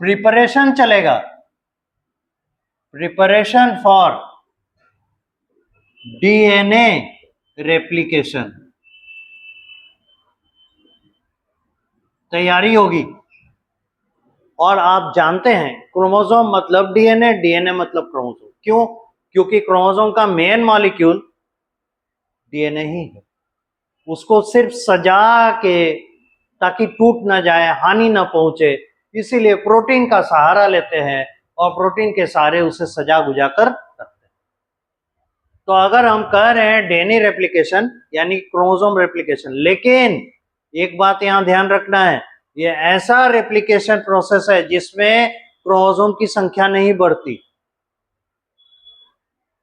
प्रिपरेशन चलेगा, प्रिपरेशन फॉर डीएनए रेप्लिकेशन, तैयारी होगी. और आप जानते हैं क्रोमोसोम मतलब डीएनए, डीएनए मतलब क्रोमोसोम. क्यों? क्योंकि क्रोमोसोम का मेन मॉलिक्यूल डीएनए ही है. उसको सिर्फ सजा के, ताकि टूट ना जाए, हानि ना पहुंचे, इसीलिए प्रोटीन का सहारा लेते हैं और प्रोटीन के सहारे उसे सजा गुजा कर रखते हैं. तो अगर हम कह रहे हैं डीएनए रेप्लिकेशन यानी क्रोमोसोम रेप्लिकेशन, लेकिन एक बात यहां ध्यान रखना है, ये ऐसा रेप्लिकेशन प्रोसेस है जिसमें क्रोमोसोम की संख्या नहीं बढ़ती,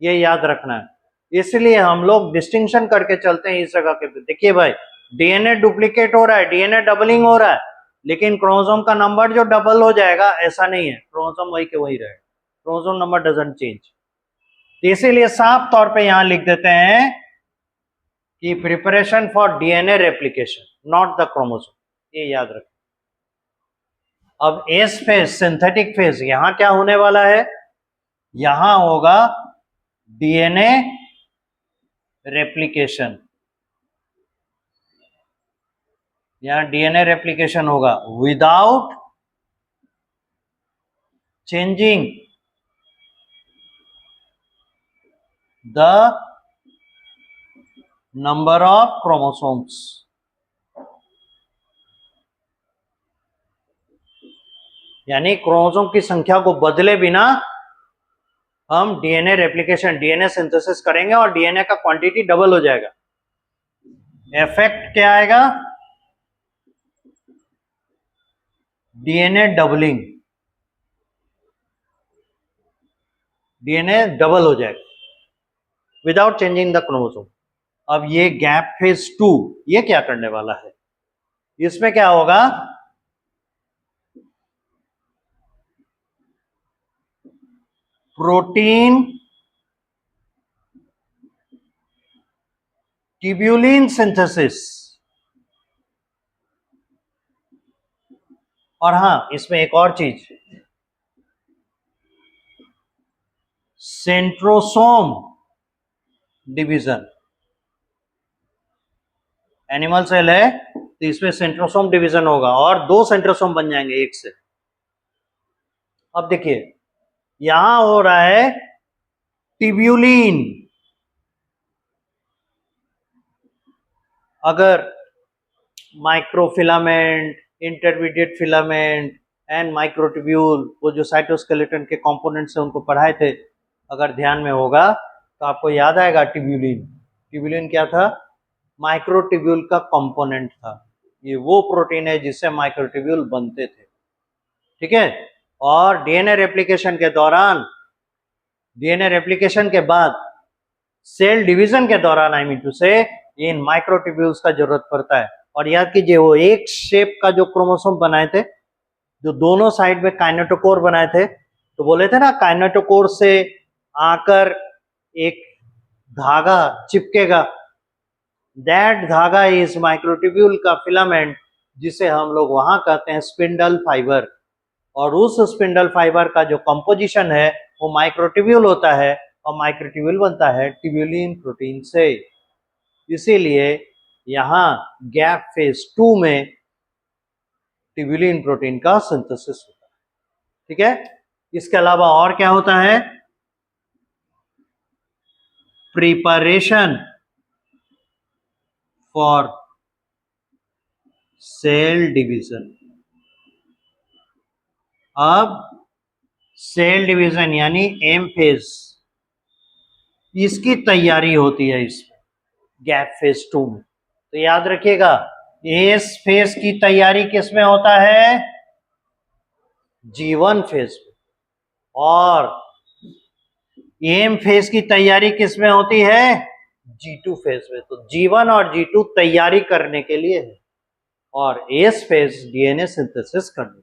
ये याद रखना है. इसलिए हम लोग डिस्टिंक्शन करके चलते हैं इस जगह के. देखिए भाई, डीएनए डुप्लीकेट हो रहा है, डीएनए डबलिंग हो रहा है, लेकिन क्रोमोसोम का नंबर जो डबल हो जाएगा ऐसा नहीं है, क्रोमोसोम वही के वही रहेगा, क्रोमोसोम नंबर डजंट चेंज. इसीलिए साफ तौर पे यहां लिख देते हैं कि preparation for DNA replication, not the chromosome, ये याद रखें. अब एस फेज, सिंथेटिक फेज, यहां क्या होने वाला है, यहां होगा डीएनए रेप्लिकेशन. यहां डीएनए रेप्लिकेशन होगा without changing the number of chromosomes. यानी क्रोमोसोम की संख्या को बदले बिना हम डीएनए रेप्लिकेशन, डीएनए सिंथेसिस करेंगे और डीएनए का क्वांटिटी डबल हो जाएगा. इफेक्ट क्या आएगा? डीएनए डबलिंग, डीएनए डबल हो जाएगा विदाउट चेंजिंग द क्रोमोसोम। अब ये गैप फेज 2 ये क्या करने वाला है? इसमें क्या होगा? प्रोटीन ट्यूब्यूलिन सिंथेसिस, और हां इसमें एक और चीज, सेंट्रोसोम डिवीजन। एनिमल सेल है तो इसमें सेंट्रोसोम डिवीजन होगा और 2 सेंट्रोसोम बन जाएंगे एक से। अब देखिए यहां हो रहा है ट्यूब्यूलिन, अगर microfilament, intermediate filament and microtubule, वो जो साइटोस्केलेटन के कंपोनेंट्स हैं उनको पढ़ाए थे, अगर ध्यान में होगा तो आपको याद आएगा ट्यूब्यूलिन। ट्यूब्यूलिन क्या था? माइक्रोट्यूब्यूल का कंपोनेंट था। ये वो प्रोटीन है जिससे माइक्रोट्यूब्यूल बनते थे, ठीक है। और डीएनए रेप्लिकेशन के दौरान, डीएनए रेप्लिकेशन के बाद सेल डिवीजन के दौरान, आई मीन टू से, इन माइक्रोट्यूब्यूल्स का जरूरत पड़ता है। और याद कीजिए वो एक शेप का जो क्रोमोसोम बनाए थे, जो दोनों साइड में काइनेटोकोर बनाए थे, तो बोले थे ना काइनेटोकोर से आकर एक धागा चिपकेगा, दैट धागा इज माइक्रोट्यूब्यूल का फिलामेंट, जिसे हम लोग वहां कहते हैं स्पिंडल फाइबर। और उस स्पिंडल फाइबर का जो कंपोजिशन है वो माइक्रोट्यूब्यूल होता है, और माइक्रोट्यूब्यूल बनता है ट्यूब्यूलिन प्रोटीन से। इसीलिए यहां गैप फेज 2 में ट्यूब्यूलिन प्रोटीन का सिंथेसिस होता है, ठीक है। इसके अलावा और क्या होता है? Preparation for sale division. अब सेल डिवीजन यानी एम फेज, इसकी तैयारी होती है इस गैप फेज 2 में। तो याद रखिएगा एस फेज की तैयारी किसमें होता है? G1 फेज में। और एम फेज की तैयारी किसमें होती है? G2 फेज में। तो G1 और G2 तैयारी करने के लिए है, और एस फेज डीएनए सिंथेसिस करने,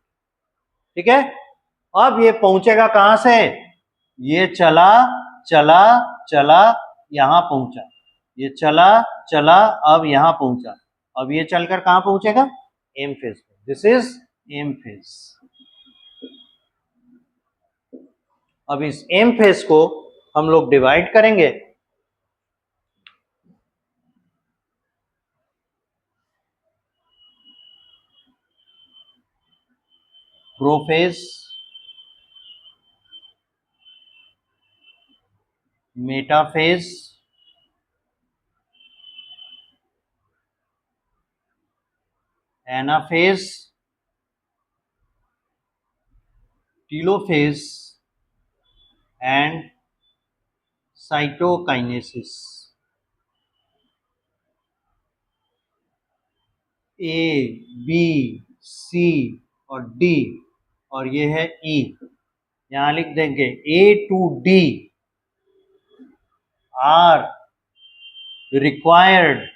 ठीक है। अब ये पहुंचेगा कहां से? ये चला चला चला यहां पहुंचा, ये चला चला अब यहां पहुंचा, अब ये चलकर कहां पहुंचेगा? एम फेज में। This is M phase. अब इस एम फेज को हम लोग डिवाइड करेंगे। Prophase, metaphase, anaphase, telophase and cytokinesis. A, B, C और डी, और ये है ई। यहां लिख देंगे A to D are required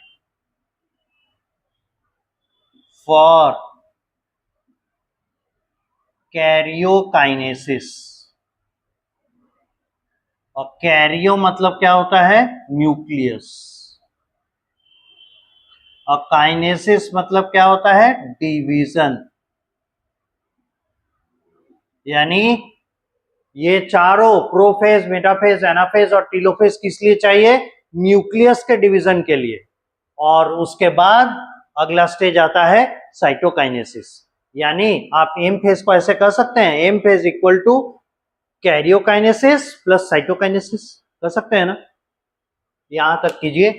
for karyokinesis. और कैरियो मतलब क्या होता है? न्यूक्लियस। और काइनेसिस मतलब क्या होता है? डिवीजन। यानी ये चारों प्रोफेज, मेटाफेज, एनाफेज और टीलोफेज किस लिए चाहिए? न्यूक्लियस के डिवीजन के लिए। और उसके बाद अगला स्टेज आता है साइटोकाइनेसिस। यानी आप एम फेज को ऐसे कर सकते हैं, M phase equal to karyokinesis plus cytokinesis, कर सकते हैं ना। यहां तक कीजिए,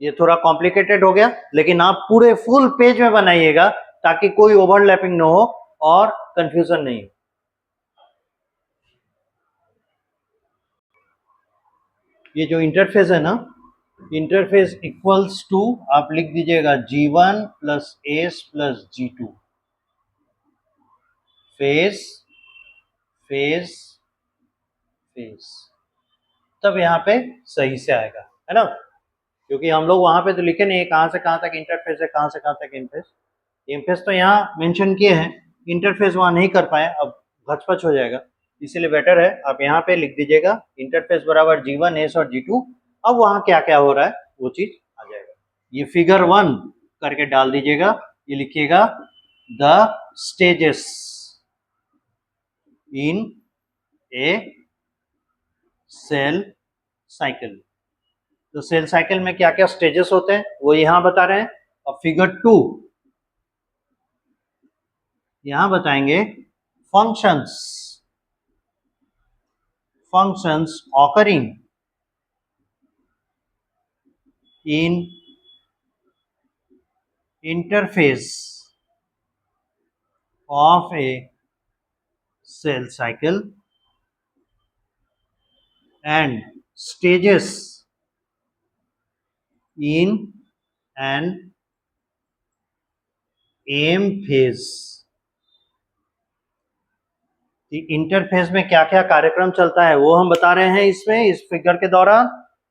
ये थोड़ा कॉम्प्लिकेटेड हो गया, लेकिन आप पूरे फुल पेज में बनाइएगा ताकि कोई ओवरलैपिंग ना हो और कंफ्यूजन नहीं हो। ये जो इंटरफेस है ना, इंटरफेस इक्वल्स टू, आप लिख दीजिएगा G1 plus S plus G2, face face face, तब यहाँ पे सही से आएगा, है ना। क्योंकि हम लोग वहां पे तो लिखे नहीं है कहाँ से कहाँ तक इंटरफेस है, कहाँ से कहाँ तक इनफेस। इनफेस तो यहाँ मेंशन किए हैं, इंटरफेस वहां नहीं कर पाए, अब घचपच हो जाएगा, इसीलिए बेटर है आप यहाँ पे लिख दीजिएगा इंटरफेस बराबर G1 एस और G2। अब वहां क्या क्या हो रहा है वो चीज आ जाएगा। ये फिगर 1 करके डाल दीजिएगा, ये लिखिएगा the stages in a cell cycle. तो सेल साइकिल में क्या क्या स्टेजेस होते हैं वो यहां बता रहे हैं। और फिगर 2 यहां बताएंगे functions functions occurring in interphase of a cell cycle and stages in an M phase. Interphase में क्या क्या कार्यक्रम चलता है वो हम बता रहे हैं इसमें, इस फिगर के दौरान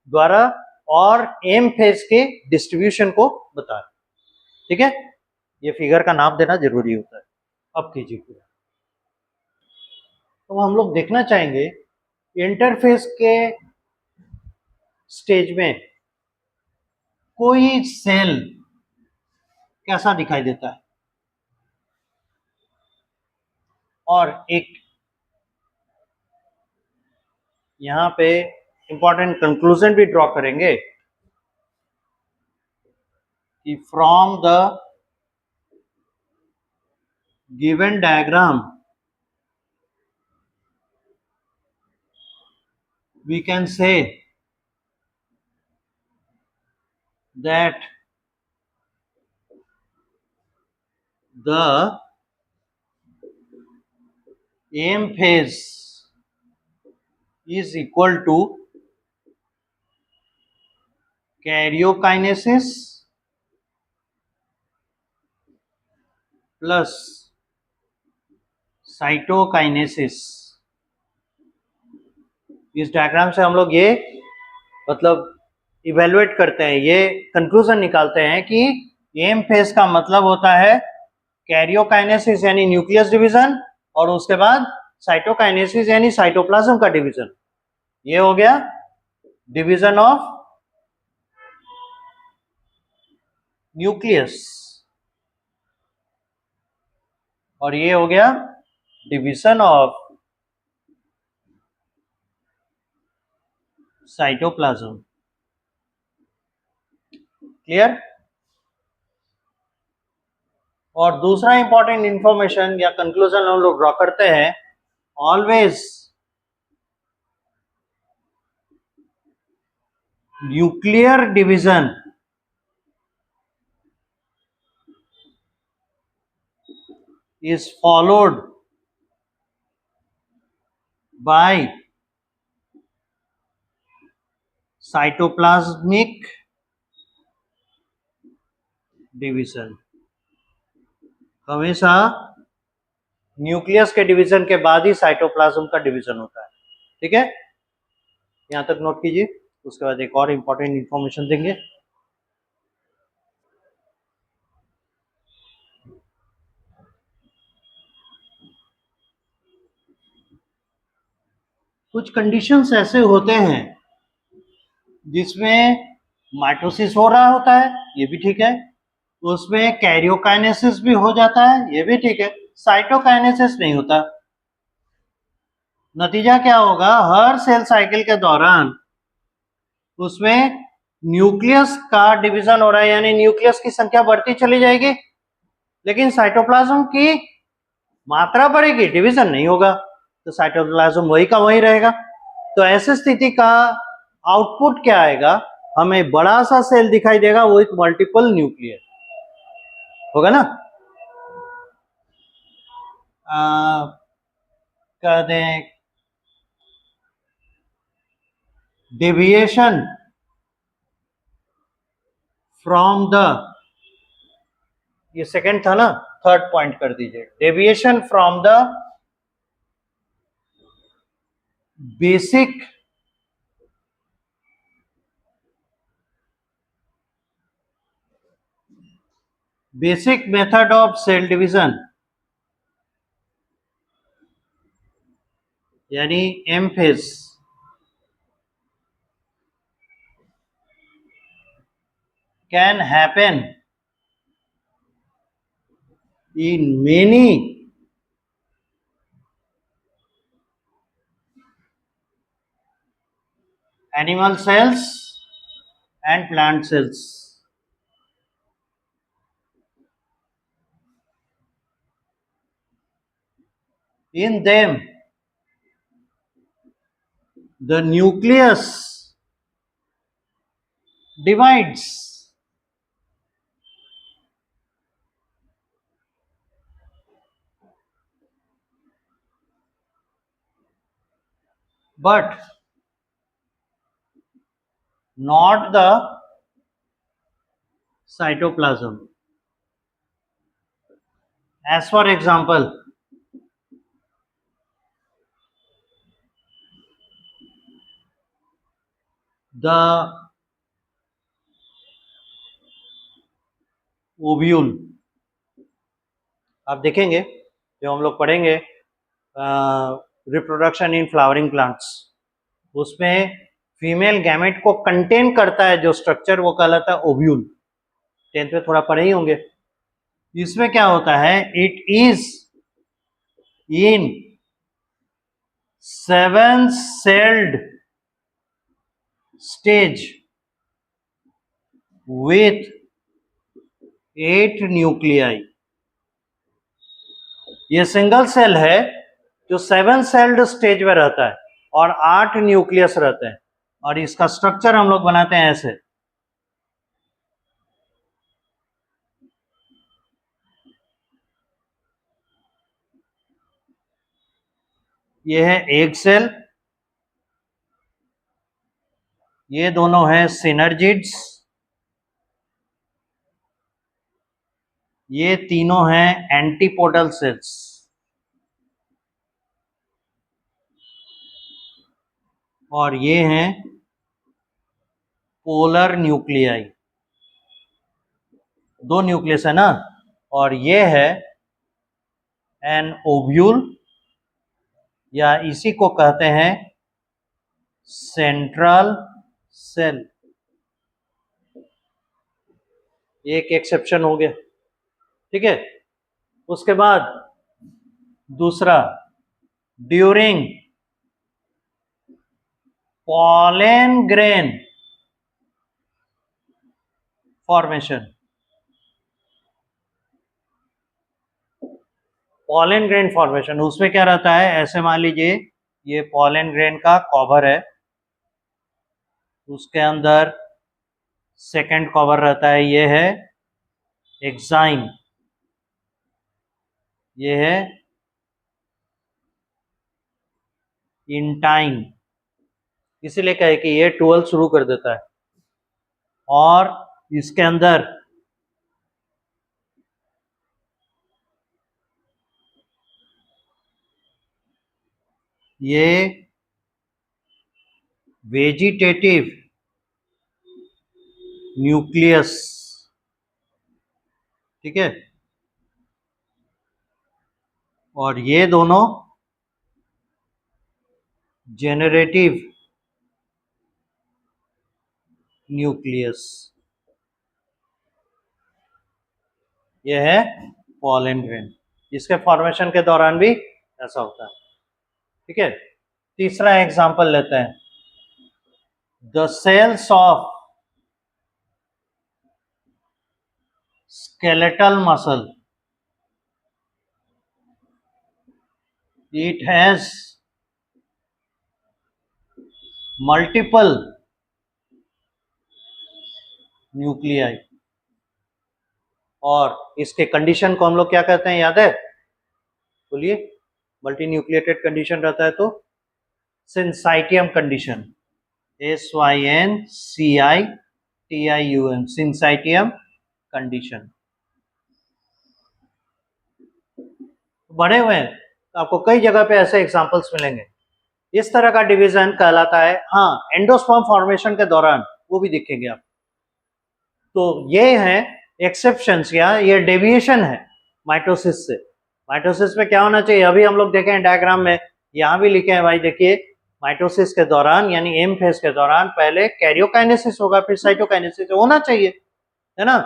द्वारा, और एम फेज के डिस्ट्रीब्यूशन को बता रहे हैं। ठीक है, ये फिगर का नाम देना जरूरी होता है। अब कीजिए पूरा। तो हम लोग देखना चाहेंगे इंटरफेस के स्टेज में कोई सेल कैसा दिखाई देता है, और एक यहां पे इंपॉर्टेंट कंक्लूजन भी ड्रॉ करेंगे कि from the given diagram we can say that the M phase is equal to karyokinesis plus cytokinesis. इस डायग्राम से हम लोग ये मतलब इवेलुएट करते हैं, ये कंक्लूजन निकालते हैं कि एम फेज का मतलब होता है कैरियोकाइनेसिस यानी न्यूक्लियस डिवीजन, और उसके बाद साइटोकाइनेसिस यानी साइटोप्लाज्म का डिवीजन। ये हो गया डिवीजन ऑफ न्यूक्लियस, और ये हो गया डिवीजन ऑफ साइटोप्लाज्म। क्लियर। और दूसरा इंपॉर्टेंट इंफॉर्मेशन या कंक्लूजन हम लोग ड्रॉ करते हैं, always nuclear division is followed by cytoplasmic division. हमेशा न्यूक्लियस के डिवीजन के बाद ही साइटोप्लाज्म का डिवीजन होता है। ठीक है, यहां तक नोट कीजिए। उसके बाद एक और इंपॉर्टेंट इंफॉर्मेशन देंगे। कुछ कंडीशंस ऐसे होते हैं जिसमें माइटोसिस हो रहा होता है, ये भी ठीक है, उसमें कैरियोकाइनेसिस भी हो जाता है, ये भी ठीक है, साइटोकाइनेसिस नहीं होता। नतीजा क्या होगा, हर सेल साइकिल के दौरान उसमें न्यूक्लियस का डिवीजन हो रहा है, यानी न्यूक्लियस की संख्या बढ़ती चली जाएगी, लेकिन साइटोप्लाज्म की मात्रा बढ़ेगी, डिवीजन नहीं होगा, तो साइटोप्लाज्म वही का वही रहेगा। तो ऐसी स्थिति का आउटपुट क्या आएगा, हमें बड़ा सा सेल दिखाई देगा, वो एक मल्टीपल न्यूक्लियर होगा ना। कह दें डेविएशन फ्रॉम द, ये सेकंड था ना, थर्ड पॉइंट कर दीजिए, deviation from the basic method of cell division, यानी M phase, can happen in many animal cells and plant cells. In them, the nucleus divides, but not the cytoplasm. As for example, the ovule, आप देखेंगे जो हम लोग पढ़ेंगे reproduction in flowering plants, उसमें female gamete को contain करता है जो स्ट्रक्चर, वो कहलाता है ओव्यूल। 10th में थोड़ा पढ़े ही होंगे। इसमें क्या होता है, it is in 7 celled stage with 8 nuclei। ये सिंगल सेल है जो 7 सेल्ड स्टेज में रहता है और 8 न्यूक्लियस रहते हैं, और इसका स्ट्रक्चर हम लोग बनाते हैं ऐसे। ये है एग सेल, ये दोनों है सिनर्जिड्स, ये तीनों हैं एंटीपोडल सेल्स, और ये हैं पोलर न्यूक्लियाई। 2 न्यूक्लियस है ना, और ये है एन ओव्यूल, या इसी को कहते हैं सेंट्रल सेल। एक एक्सेप्शन हो गया, ठीक है। उसके बाद दूसरा, during pollen grain formation, pollen grain formation, उसमें क्या रहता है, ऐसे मान लीजिए ये पॉलन ग्रेन का कवर है, उसके अंदर सेकंड कवर रहता है, ये है एक्साइन, ये है इंटाइन, इसीलिए कहे कि ये 12 शुरू कर देता है, और इसके अंदर ये वेजिटेटिव न्यूक्लियस, ठीक है, और ये दोनों जेनरेटिव न्यूक्लियस, ये है पॉलन ग्रेन। इसके फॉर्मेशन के दौरान भी ऐसा होता है, ठीक है। तीसरा एग्जांपल लेते हैं, the cells of skeletal muscle, it has multiple nuclei, और इसके कंडीशन को हम लोग क्या कहते हैं, याद है, बोलिए। मल्टी न्यूक्लिएटेड कंडीशन रहता है तो सिंसाइटियम कंडीशन, SYNCITIUM TIUM, सिंसाइटियम कंडीशन। बढ़े हुए हैं, आपको कई जगह पे ऐसे एग्जांपल्स मिलेंगे। इस तरह का डिवीजन कहलाता है, हाँ, एंडोस्पर्म फॉर्मेशन के दौरान वो भी दिखेंगे आप। तो ये है एक्सेप्शंस या ये डेविएशन है माइटोसिस से। माइटोसिस में क्या होना चाहिए, अभी हम लोग देखें डायग्राम में, यहाँ भी लिखे हैं भाई, देखिए माइटोसिस के दौरान यानी एम फेज के दौरान पहले कैरियोकाइनेसिस होगा, फिर साइटोकाइनेसिस होना चाहिए, है ना।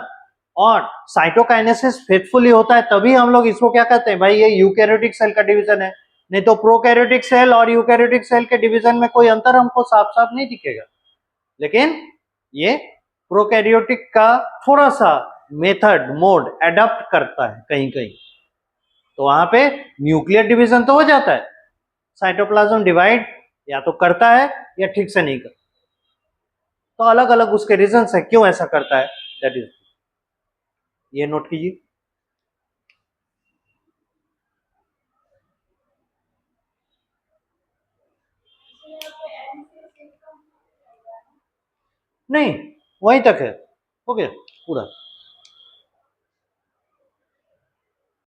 और साइटोकाइनेसिस फेथफुली होता है तभी हम लोग इसको क्या कहते हैं भाई, ये यूकैरियोटिक सेल का डिवीजन है। नहीं तो प्रोकैरियोटिक सेल और यूकैरियोटिक सेल के डिवीजन में कोई अंतर हमको साफ साफ नहीं दिखेगा। लेकिन ये प्रोकैरियोटिक का थोड़ा सा मेथड मोड एडॉप्ट करता है कहीं कहीं, तो वहां पे न्यूक्लियर डिवीजन तो हो जाता है, साइटोप्लाज्म डिवाइड या तो करता है या ठीक से नहीं करता। तो अलग अलग उसके रीजंस है क्यों ऐसा करता है, दैट इज, ये नोट कीजिए। नहीं, वहीं तक है, हो गया पूरा।